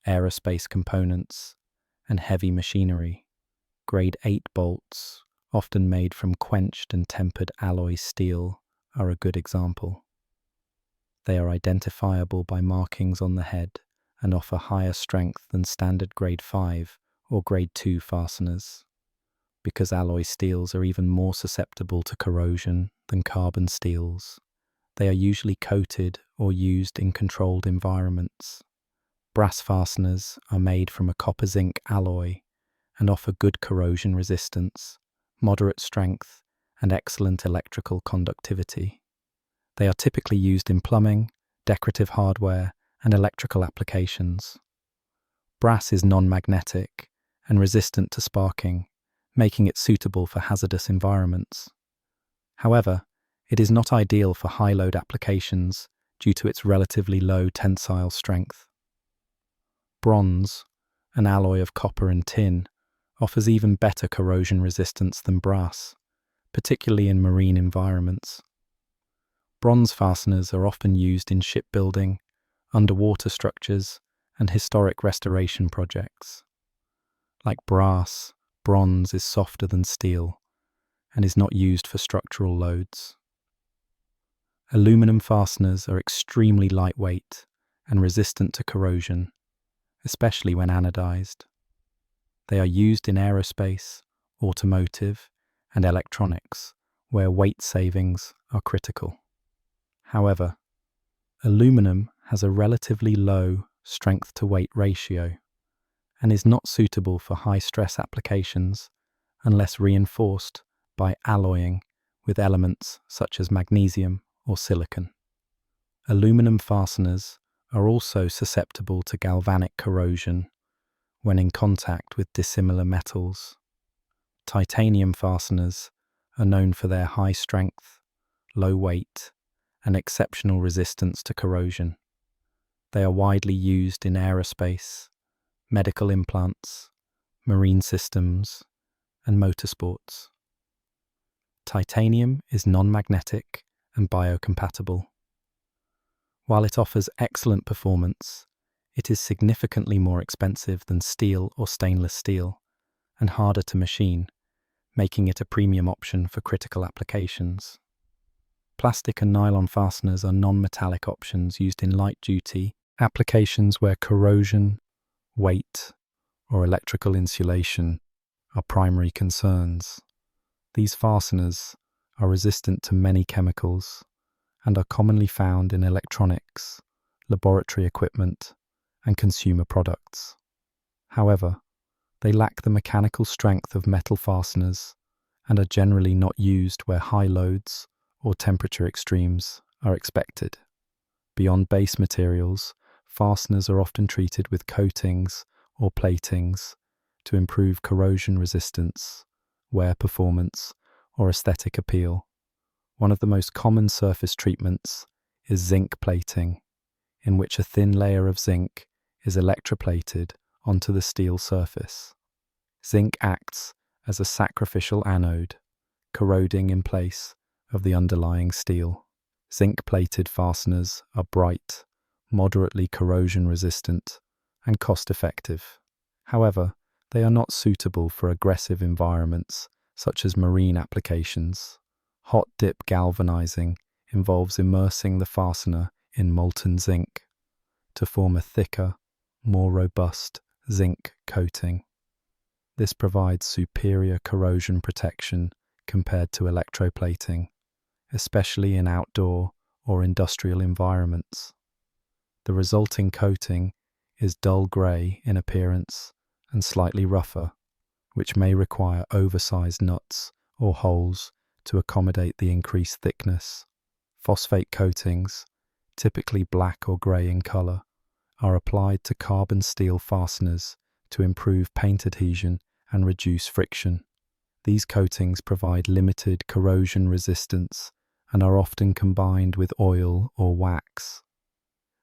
[SPEAKER 1] aerospace components, and heavy machinery. Grade 8 bolts, often made from quenched and tempered alloy steel, are a good example. They are identifiable by markings on the head and offer higher strength than standard grade 5 or grade 2 fasteners. Because alloy steels are even more susceptible to corrosion than carbon steels, they are usually coated or used in controlled environments. Brass fasteners are made from a copper-zinc alloy and offer good corrosion resistance, moderate strength, and excellent electrical conductivity. They are typically used in plumbing, decorative hardware, and electrical applications. Brass is non-magnetic and resistant to sparking, making it suitable for hazardous environments. However, it is not ideal for high-load applications due to its relatively low tensile strength. Bronze, an alloy of copper and tin, offers even better corrosion resistance than brass, particularly in marine environments. Bronze fasteners are often used in shipbuilding, underwater structures, and historic restoration projects. Like brass, bronze is softer than steel and is not used for structural loads. Aluminum fasteners are extremely lightweight and resistant to corrosion, especially when anodized. They are used in aerospace, automotive, and electronics, where weight savings are critical. However, aluminum has a relatively low strength-to-weight ratio and is not suitable for high-stress applications unless reinforced by alloying with elements such as magnesium or silicon. Aluminum fasteners are also susceptible to galvanic corrosion when in contact with dissimilar metals. Titanium fasteners are known for their high strength, low weight, and exceptional resistance to corrosion. They are widely used in aerospace, medical implants, marine systems, and motorsports. Titanium is non-magnetic and biocompatible. While it offers excellent performance, it is significantly more expensive than steel or stainless steel and harder to machine, making it a premium option for critical applications. Plastic and nylon fasteners are non-metallic options used in light-duty applications where corrosion, weight, or electrical insulation are primary concerns. These fasteners are resistant to many chemicals and are commonly found in electronics, laboratory equipment, and consumer products. However, they lack the mechanical strength of metal fasteners and are generally not used where high loads or temperature extremes are expected. Beyond base materials, fasteners are often treated with coatings or platings to improve corrosion resistance, wear performance, or aesthetic appeal. One of the most common surface treatments is zinc plating, in which a thin layer of zinc is electroplated onto the steel surface. Zinc acts as a sacrificial anode, corroding in place of the underlying steel. Zinc-plated fasteners are bright, moderately corrosion-resistant, and cost-effective. However, they are not suitable for aggressive environments such as marine applications. Hot dip galvanizing involves immersing the fastener in molten zinc to form a thicker, more robust zinc coating. This provides superior corrosion protection compared to electroplating, especially in outdoor or industrial environments. The resulting coating is dull grey in appearance and slightly rougher, which may require oversized nuts or holes to accommodate the increased thickness. Phosphate coatings, typically black or grey in colour, are applied to carbon steel fasteners to improve paint adhesion and reduce friction. These coatings provide limited corrosion resistance and are often combined with oil or wax.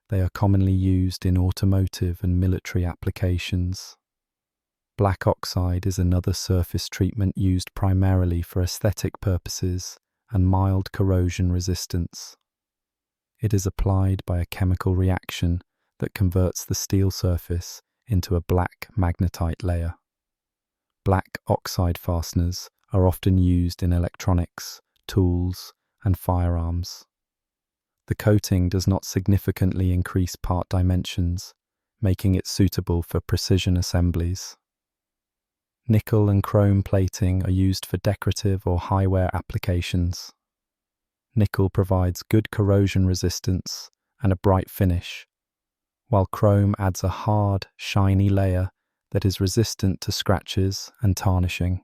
[SPEAKER 1] They are commonly used in automotive and military applications. Black oxide is another surface treatment used primarily for aesthetic purposes and mild corrosion resistance. It is applied by a chemical reaction that converts the steel surface into a black magnetite layer. Black oxide fasteners are often used in electronics, tools, and firearms. The coating does not significantly increase part dimensions, making it suitable for precision assemblies. Nickel and chrome plating are used for decorative or high-wear applications. Nickel provides good corrosion resistance and a bright finish, while chrome adds a hard, shiny layer that is resistant to scratches and tarnishing.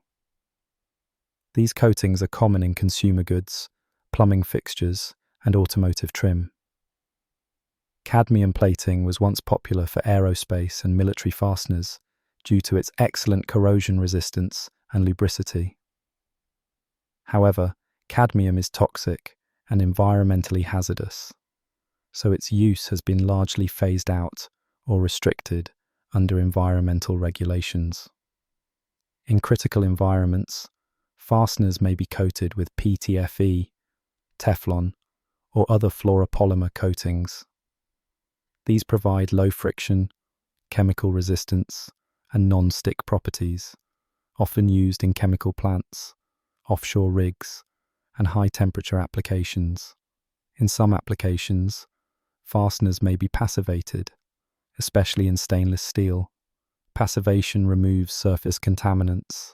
[SPEAKER 1] These coatings are common in consumer goods, plumbing fixtures, and automotive trim. Cadmium plating was once popular for aerospace and military fasteners due to its excellent corrosion resistance and lubricity. However, cadmium is toxic and environmentally hazardous, so its use has been largely phased out or restricted under environmental regulations. In critical environments, fasteners may be coated with PTFE, Teflon, or other fluoropolymer coatings. These provide low friction, chemical resistance, and non-stick properties, often used in chemical plants, offshore rigs, and high-temperature applications. In some applications, fasteners may be passivated, especially in stainless steel. Passivation removes surface contaminants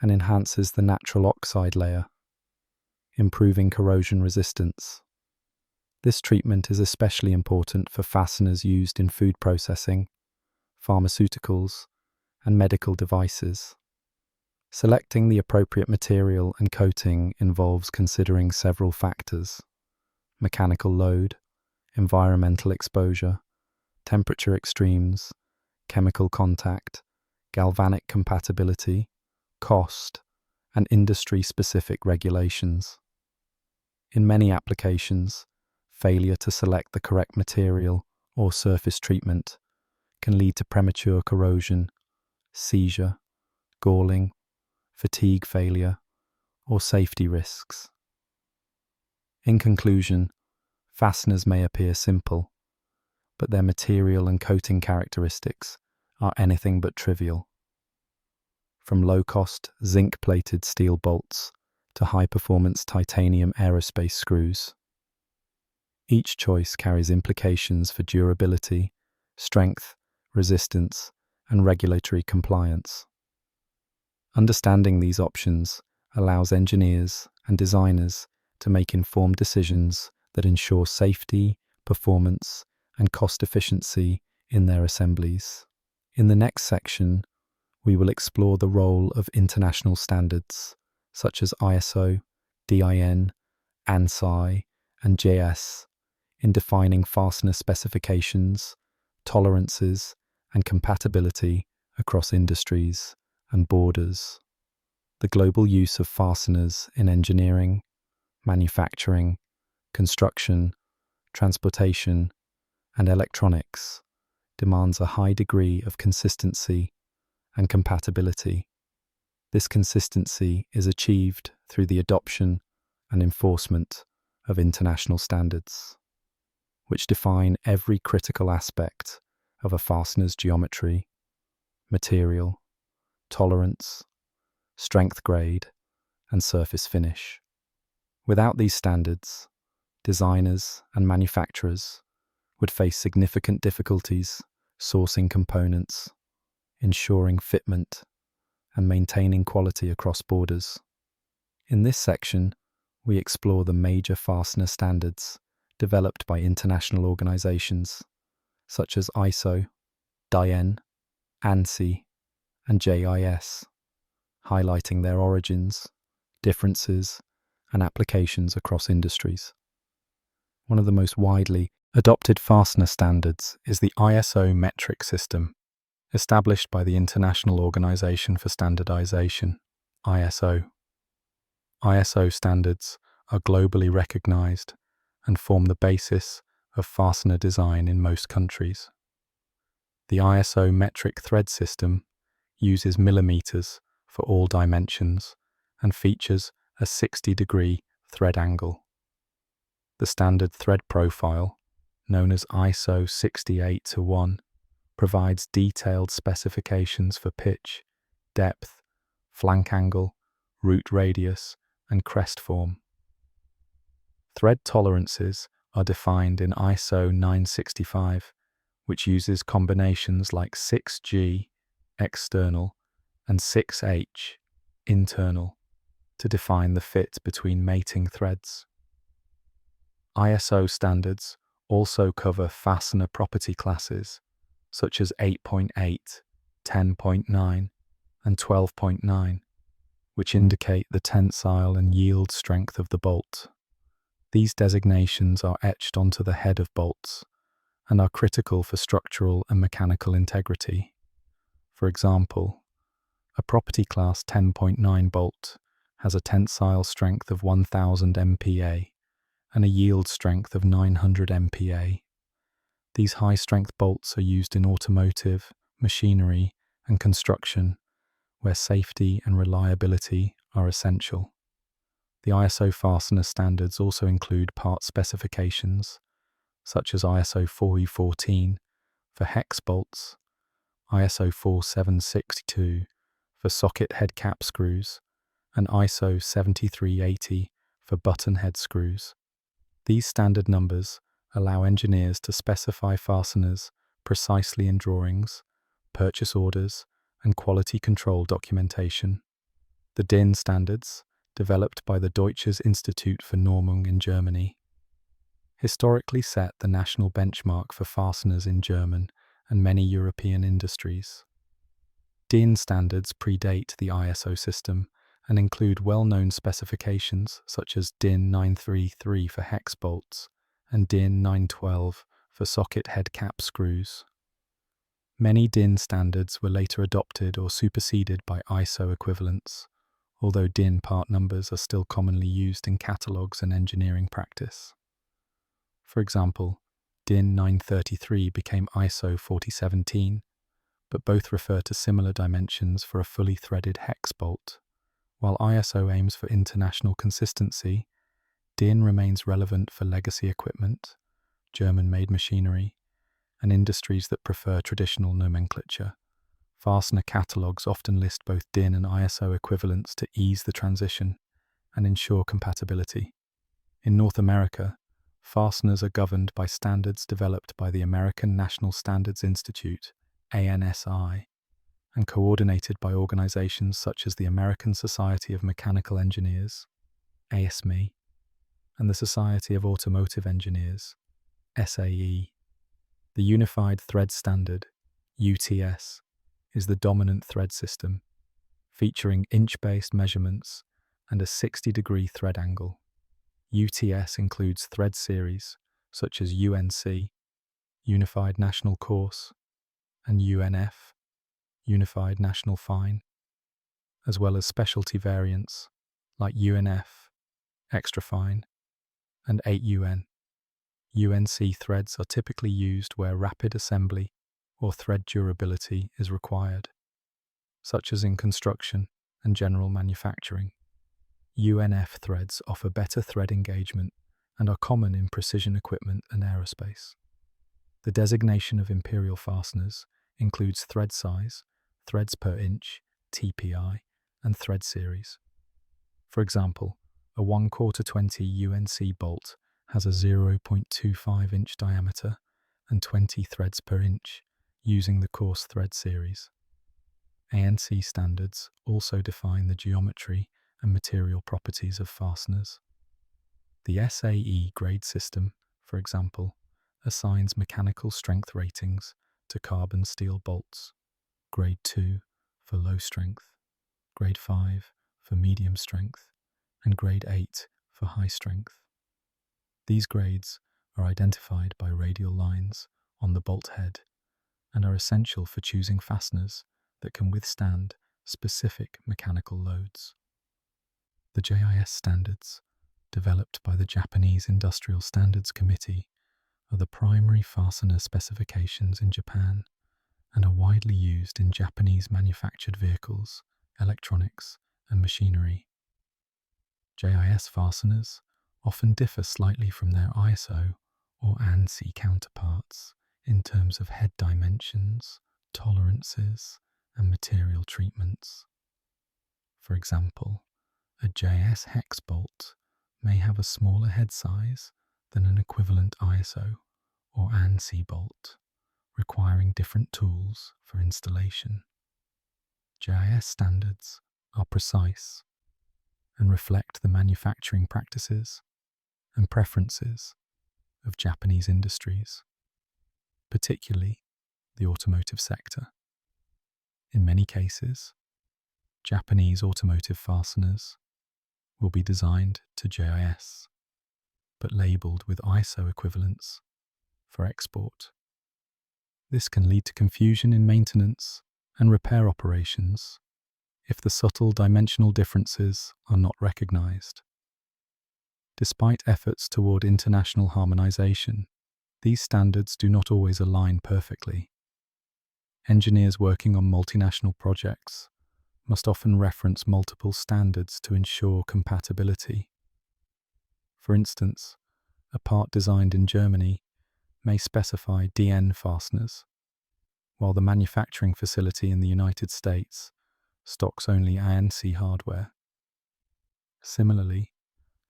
[SPEAKER 1] and enhances the natural oxide layer, improving corrosion resistance. This treatment is especially important for fasteners used in food processing, pharmaceuticals, and medical devices. Selecting the appropriate material and coating involves considering several factors: mechanical load, environmental exposure, temperature extremes, chemical contact, galvanic compatibility, cost, and industry-specific regulations. In many applications, failure to select the correct material or surface treatment can lead to premature corrosion, seizure, galling, fatigue failure, or safety risks. In conclusion, fasteners may appear simple, but their material and coating characteristics are anything but trivial. From low-cost, zinc-plated steel bolts to high-performance titanium aerospace screws, each choice carries implications for durability, strength, resistance, and regulatory compliance. Understanding these options allows engineers and designers to make informed decisions that ensure safety, performance, and cost efficiency in their assemblies. In the next section, we will explore the role of international standards such as ISO, DIN, ANSI, and JS in defining fastener specifications, tolerances, and compatibility across industries and borders. The global use of fasteners in engineering, manufacturing, construction, transportation, and electronics demands a high degree of consistency and compatibility. This consistency is achieved through the adoption and enforcement of international standards, which define every critical aspect of a fastener's geometry, material, tolerance, strength grade, and surface finish. Without these standards, designers and manufacturers would face significant difficulties sourcing components, ensuring fitment, and maintaining quality across borders. In this section, we explore the major fastener standards developed by international organizations such as ISO, DIN, ANSI, and JIS, highlighting their origins, differences, and applications across industries. One of the most widely adopted fastener standards is the ISO metric system, established by the International Organization for Standardization, ISO. ISO standards are globally recognized and form the basis of fastener design in most countries. The ISO metric thread system uses millimeters for all dimensions and features a 60-degree thread angle. The standard thread profile, known as ISO 68-1, provides detailed specifications for pitch, depth, flank angle, root radius, and crest form. Thread tolerances are defined in ISO 965, which uses combinations like 6G external and 6H internal to define the fit between mating threads. ISO standards also cover fastener property classes such as 8.8, 10.9, and 12.9, which indicate the tensile and yield strength of the bolt. These designations are etched onto the head of bolts and are critical for structural and mechanical integrity. For example, a property class 10.9 bolt has a tensile strength of 1000 MPa and a yield strength of 900 MPa. These high-strength bolts are used in automotive, machinery, and construction, where safety and reliability are essential. The ISO fastener standards also include part specifications, such as ISO 4E14 for hex bolts, ISO 4762 for socket head cap screws, and ISO 7380 for button head screws. These standard numbers allow engineers to specify fasteners precisely in drawings, purchase orders, and quality control documentation. The DIN standards, developed by the Deutsches Institut für Normung in Germany, historically set the national benchmark for fasteners in German and many European industries. DIN standards predate the ISO system and include well-known specifications such as DIN 933 for hex bolts and DIN 912 for socket head cap screws. Many DIN standards were later adopted or superseded by ISO equivalents, although DIN part numbers are still commonly used in catalogues and engineering practice. For example, DIN 933 became ISO 4017, but both refer to similar dimensions for a fully threaded hex bolt. While ISO aims for international consistency, DIN remains relevant for legacy equipment, German-made machinery, and industries that prefer traditional nomenclature. Fastener catalogues often list both DIN and ISO equivalents to ease the transition and ensure compatibility. In North America, fasteners are governed by standards developed by the American National Standards Institute, ANSI, and coordinated by organizations such as the American Society of Mechanical Engineers, ASME, and the Society of Automotive Engineers, SAE. The Unified Thread Standard, UTS, is the dominant thread system, featuring inch-based measurements and a 60-degree thread angle. UTS includes thread series such as UNC, Unified National Coarse, and UNF, Unified National Fine, as well as specialty variants like UNF, Extra Fine, and 8UN. UNC threads are typically used where rapid assembly or thread durability is required, such as in construction and general manufacturing. UNF threads offer better thread engagement and are common in precision equipment and aerospace. The designation of imperial fasteners includes thread size, threads per inch, TPI, and thread series. For example, a 1/4 20 UNC bolt has a 0.25 inch diameter and 20 threads per inch, using the coarse thread series. ANSI standards also define the geometry and material properties of fasteners. The SAE grade system, for example, assigns mechanical strength ratings to carbon steel bolts, grade 2 for low strength, grade 5 for medium strength, and grade 8 for high strength. These grades are identified by radial lines on the bolt head and are essential for choosing fasteners that can withstand specific mechanical loads. The JIS standards, developed by the Japanese Industrial Standards Committee, are the primary fastener specifications in Japan and are widely used in Japanese manufactured vehicles, electronics, and machinery. JIS fasteners often differ slightly from their ISO or ANSI counterparts in terms of head dimensions, tolerances, and material treatments. For example, a JS hex bolt may have a smaller head size than an equivalent ISO or ANSI bolt, requiring different tools for installation. JIS standards are precise and reflect the manufacturing practices and preferences of Japanese industries, particularly the automotive sector. In many cases, Japanese automotive fasteners will be designed to JIS, but labeled with ISO equivalents for export. This can lead to confusion in maintenance and repair operations if the subtle dimensional differences are not recognized. Despite efforts toward international harmonization, these standards do not always align perfectly. Engineers working on multinational projects must often reference multiple standards to ensure compatibility. For instance, a part designed in Germany may specify DN fasteners, while the manufacturing facility in the United States stocks only ANSI hardware. Similarly,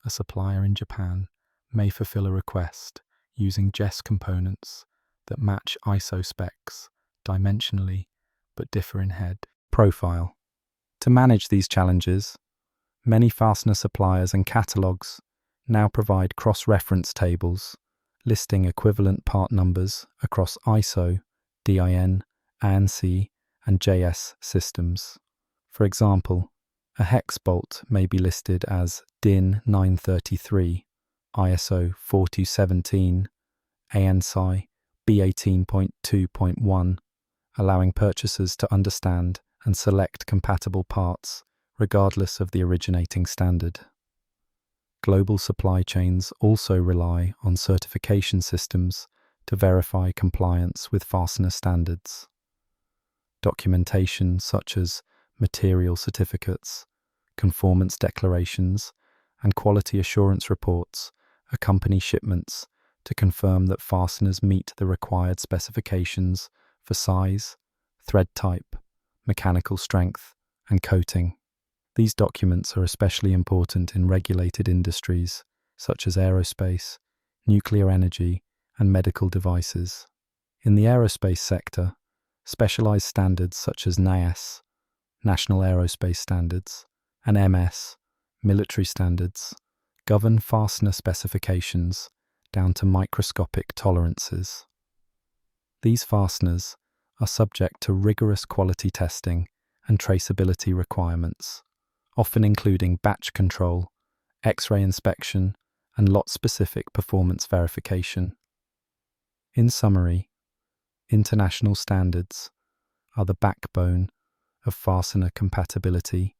[SPEAKER 1] a supplier in Japan may fulfill a request using JES components that match ISO specs dimensionally but differ in head profile. To manage these challenges, many fastener suppliers and catalogs now provide cross-reference tables listing equivalent part numbers across ISO, DIN, ANSI, and JS systems. For example, a hex bolt may be listed as DIN 933, ISO 4217, ANSI B18.2.1, allowing purchasers to understand and select compatible parts regardless of the originating standard. Global supply chains also rely on certification systems to verify compliance with fastener standards. Documentation such as material certificates, conformance declarations, and quality assurance reports accompany shipments to confirm that fasteners meet the required specifications for size, thread type, mechanical strength, and coating. These documents are especially important in regulated industries such as aerospace, nuclear energy, and medical devices. In the aerospace sector, specialized standards such as NAS, National Aerospace Standards, and MS, military standards, govern fastener specifications down to microscopic tolerances. These fasteners are subject to rigorous quality testing and traceability requirements, often including batch control, X-ray inspection, and lot-specific performance verification. In summary, international standards are the backbone of fastener compatibility,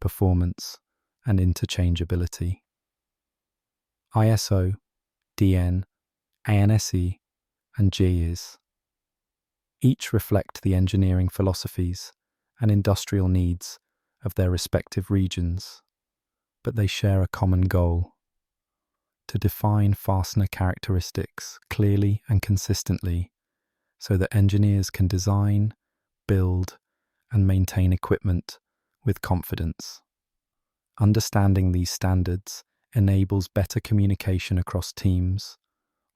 [SPEAKER 1] performance, and interchangeability. ISO, DN, ANSI, and GES each reflect the engineering philosophies and industrial needs of their respective regions, but they share a common goal: to define fastener characteristics clearly and consistently so that engineers can design, build, and maintain equipment with confidence. Understanding these standards enables better communication across teams,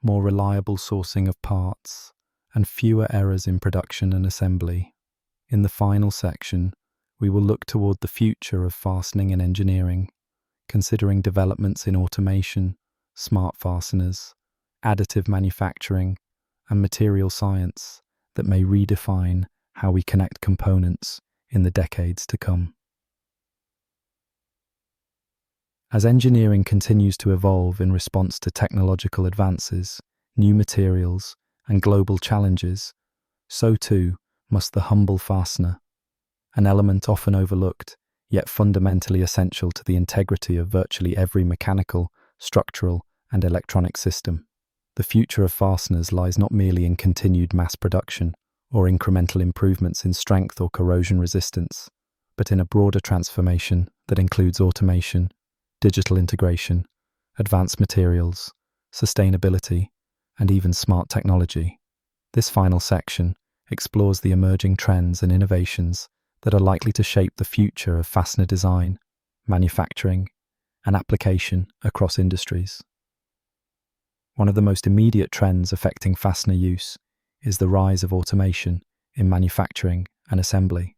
[SPEAKER 1] more reliable sourcing of parts, and fewer errors in production and assembly. In the final section, we will look toward the future of fastening and engineering, considering developments in automation, smart fasteners, additive manufacturing, and material science that may redefine how we connect components in the decades to come. As engineering continues to evolve in response to technological advances, new materials, and global challenges, so too must the humble fastener, an element often overlooked, yet fundamentally essential to the integrity of virtually every mechanical, structural, and electronic system. The future of fasteners lies not merely in continued mass production or incremental improvements in strength or corrosion resistance, but in a broader transformation that includes automation, digital integration, advanced materials, sustainability, and even smart technology. This final section explores the emerging trends and innovations that are likely to shape the future of fastener design, manufacturing, and application across industries. One of the most immediate trends affecting fastener use is the rise of automation in manufacturing and assembly.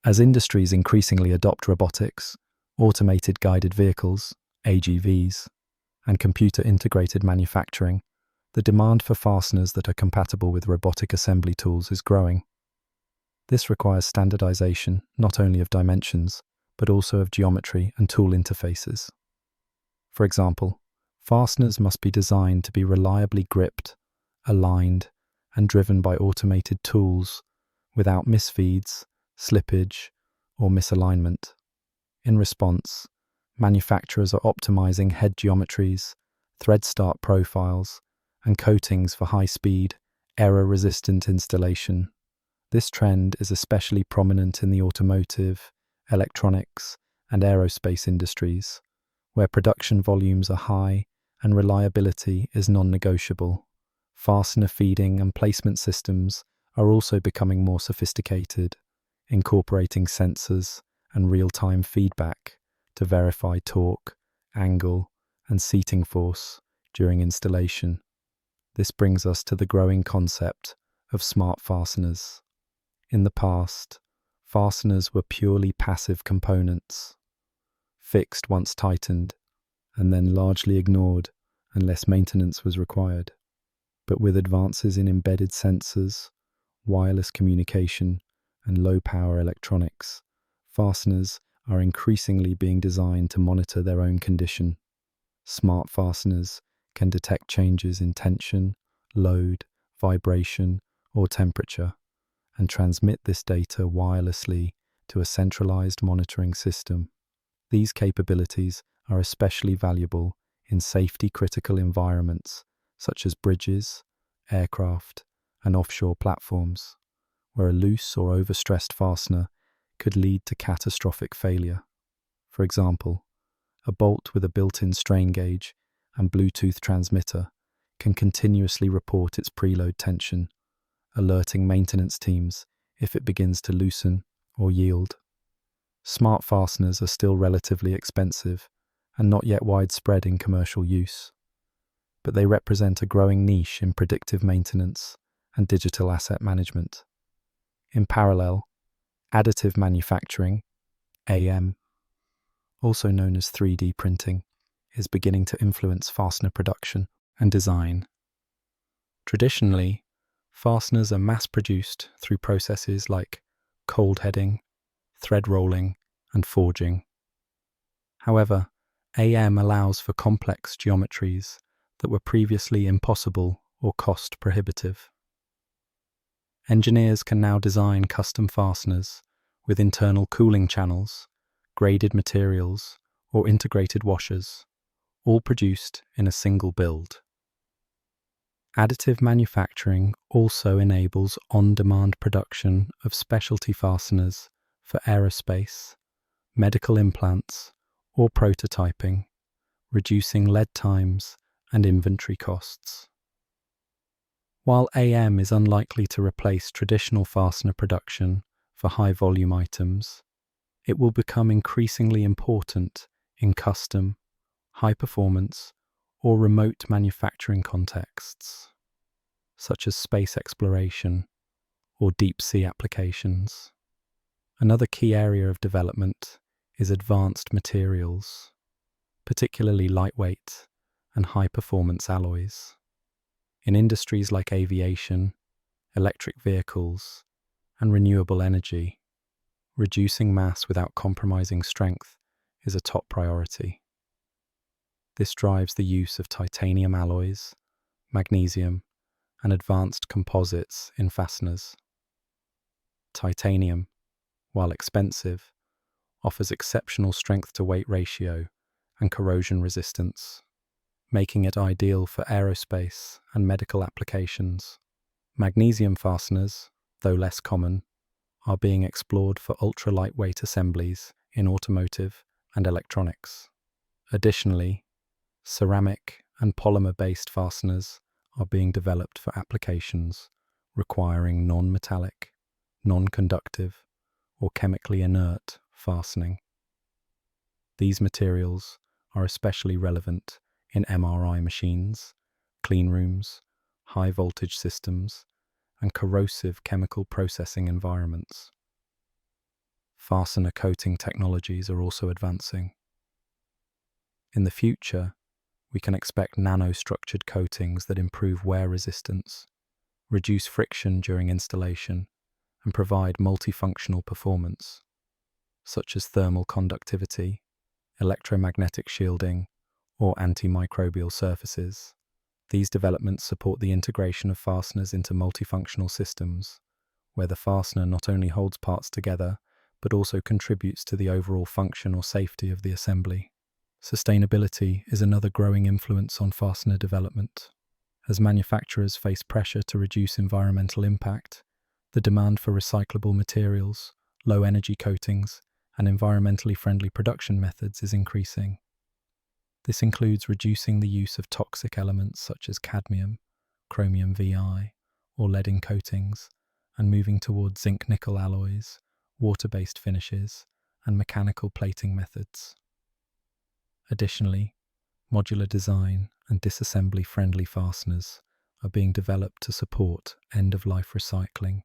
[SPEAKER 1] As industries increasingly adopt robotics, automated guided vehicles, AGVs, and computer-integrated manufacturing, the demand for fasteners that are compatible with robotic assembly tools is growing. This requires standardization not only of dimensions, but also of geometry and tool interfaces. For example, fasteners must be designed to be reliably gripped, aligned, and driven by automated tools without misfeeds, slippage, or misalignment. In response, manufacturers are optimizing head geometries, thread start profiles, and coatings for high-speed, error-resistant installation. This trend is especially prominent in the automotive, electronics, and aerospace industries, where production volumes are high and reliability is non-negotiable. Fastener feeding and placement systems are also becoming more sophisticated, incorporating sensors and real-time feedback to verify torque, angle, and seating force during installation. This brings us to the growing concept of smart fasteners. In the past, fasteners were purely passive components, fixed once tightened, and then largely ignored unless maintenance was required. But with advances in embedded sensors, wireless communication, and low-power electronics, fasteners are increasingly being designed to monitor their own condition. Smart fasteners can detect changes in tension, load, vibration, or temperature, and transmit this data wirelessly to a centralized monitoring system. These capabilities are especially valuable in safety-critical environments such as bridges, aircraft, and offshore platforms, where a loose or overstressed fastener could lead to catastrophic failure. For example, a bolt with a built-in strain gauge and Bluetooth transmitter can continuously report its preload tension, alerting maintenance teams if it begins to loosen or yield. Smart fasteners are still relatively expensive and not yet widespread in commercial use, but they represent a growing niche in predictive maintenance and digital asset management. In parallel, additive manufacturing, AM, also known as 3D printing, is beginning to influence fastener production and design. Traditionally, fasteners are mass-produced through processes like cold heading, thread rolling, and forging. However, AM allows for complex geometries that were previously impossible or cost prohibitive. Engineers can now design custom fasteners with internal cooling channels, graded materials, or integrated washers, all produced in a single build. Additive manufacturing also enables on-demand production of specialty fasteners for aerospace, medical implants, or prototyping, reducing lead times and inventory costs. While AM is unlikely to replace traditional fastener production for high-volume items, it will become increasingly important in custom, high-performance, or remote manufacturing contexts, such as space exploration or deep-sea applications. Another key area of development is advanced materials, particularly lightweight and high-performance alloys. In industries like aviation, electric vehicles, and renewable energy, reducing mass without compromising strength is a top priority. This drives the use of titanium alloys, magnesium, and advanced composites in fasteners. Titanium, while expensive, offers exceptional strength-to-weight ratio and corrosion resistance, making it ideal for aerospace and medical applications. Magnesium fasteners, though less common, are being explored for ultra-lightweight assemblies in automotive and electronics. Additionally, ceramic and polymer-based fasteners are being developed for applications requiring non-metallic, non-conductive, or chemically inert fastening. These materials are especially relevant in MRI machines, clean rooms, high-voltage systems, and corrosive chemical processing environments. Fastener coating technologies are also advancing. In the future, we can expect nanostructured coatings that improve wear resistance, reduce friction during installation, and provide multifunctional performance, such as thermal conductivity, electromagnetic shielding, or antimicrobial surfaces. These developments support the integration of fasteners into multifunctional systems, where the fastener not only holds parts together, but also contributes to the overall function or safety of the assembly. Sustainability is another growing influence on fastener development. As manufacturers face pressure to reduce environmental impact, The demand for recyclable materials, low-energy coatings, and environmentally friendly production methods is increasing. This includes reducing the use of toxic elements such as cadmium, chromium Vi, or lead in coatings, and moving towards zinc-nickel alloys, water-based finishes, and mechanical plating methods. Additionally, modular design and disassembly-friendly fasteners are being developed to support end-of-life recycling,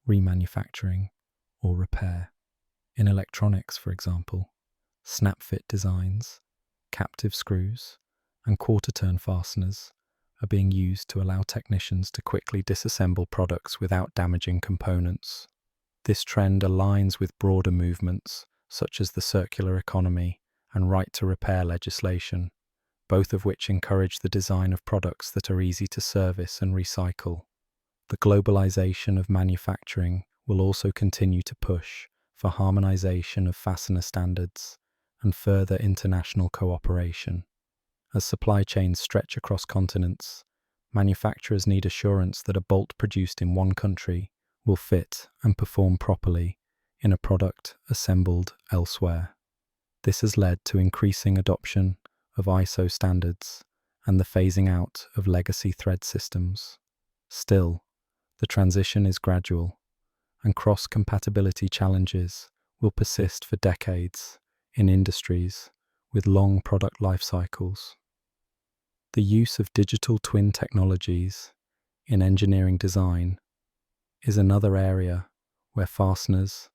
[SPEAKER 1] remanufacturing, or repair. In electronics, for example, snap-fit designs, captive screws, and quarter-turn fasteners are being used to allow technicians to quickly disassemble products without damaging components. This trend aligns with broader movements such as the circular economy and right to repair legislation, both of which encourage the design of products that are easy to service and recycle. The globalization of manufacturing will also continue to push for harmonization of fastener standards and further international cooperation. As supply chains stretch across continents, manufacturers need assurance that a bolt produced in one country will fit and perform properly in a product assembled elsewhere. This has led to increasing adoption of ISO standards and the phasing out of legacy thread systems. Still, the transition is gradual, and cross-compatibility challenges will persist for decades in industries with long product life cycles. The use of digital twin technologies in engineering design is another area where fasteners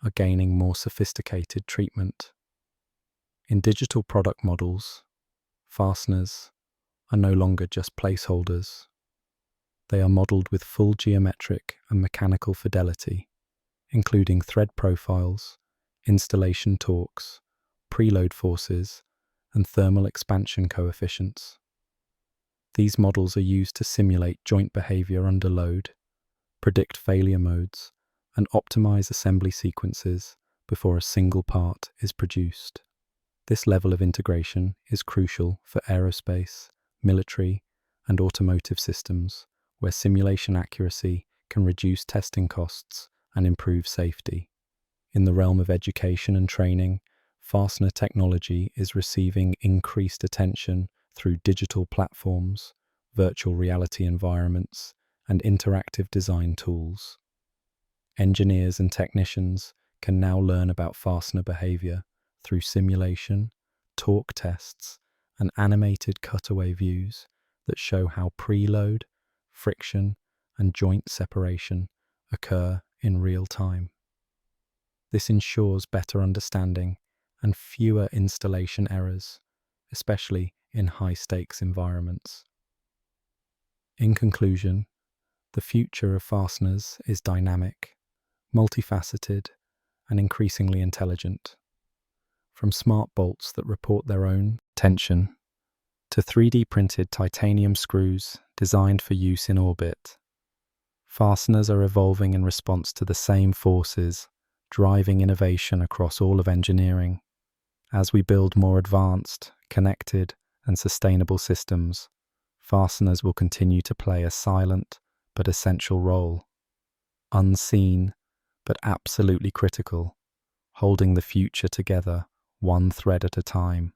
[SPEAKER 1] are gaining more sophisticated treatment. In digital product models, fasteners are no longer just placeholders. They are modeled with full geometric and mechanical fidelity, including thread profiles, installation torques, preload forces, and thermal expansion coefficients. These models are used to simulate joint behavior under load, predict failure modes, and optimize assembly sequences before a single part is produced. This level of integration is crucial for aerospace, military, and automotive systems, where simulation accuracy can reduce testing costs and improve safety. In the realm of education and training, fastener technology is receiving increased attention through digital platforms, virtual reality environments, and interactive design tools. Engineers and technicians can now learn about fastener behavior through simulation, torque tests, and animated cutaway views that show how preload, friction, and joint separation occur in real time. This ensures better understanding and fewer installation errors, especially in high-stakes environments. In conclusion, the future of fasteners is dynamic, multifaceted, and increasingly intelligent. From smart bolts that report their own tension to 3D printed titanium screws designed for use in orbit, fasteners are evolving in response to the same forces driving innovation across all of engineering. As we build more advanced, connected, and sustainable systems, fasteners will continue to play a silent but essential role, unseen but absolutely critical, holding the future together one thread at a time.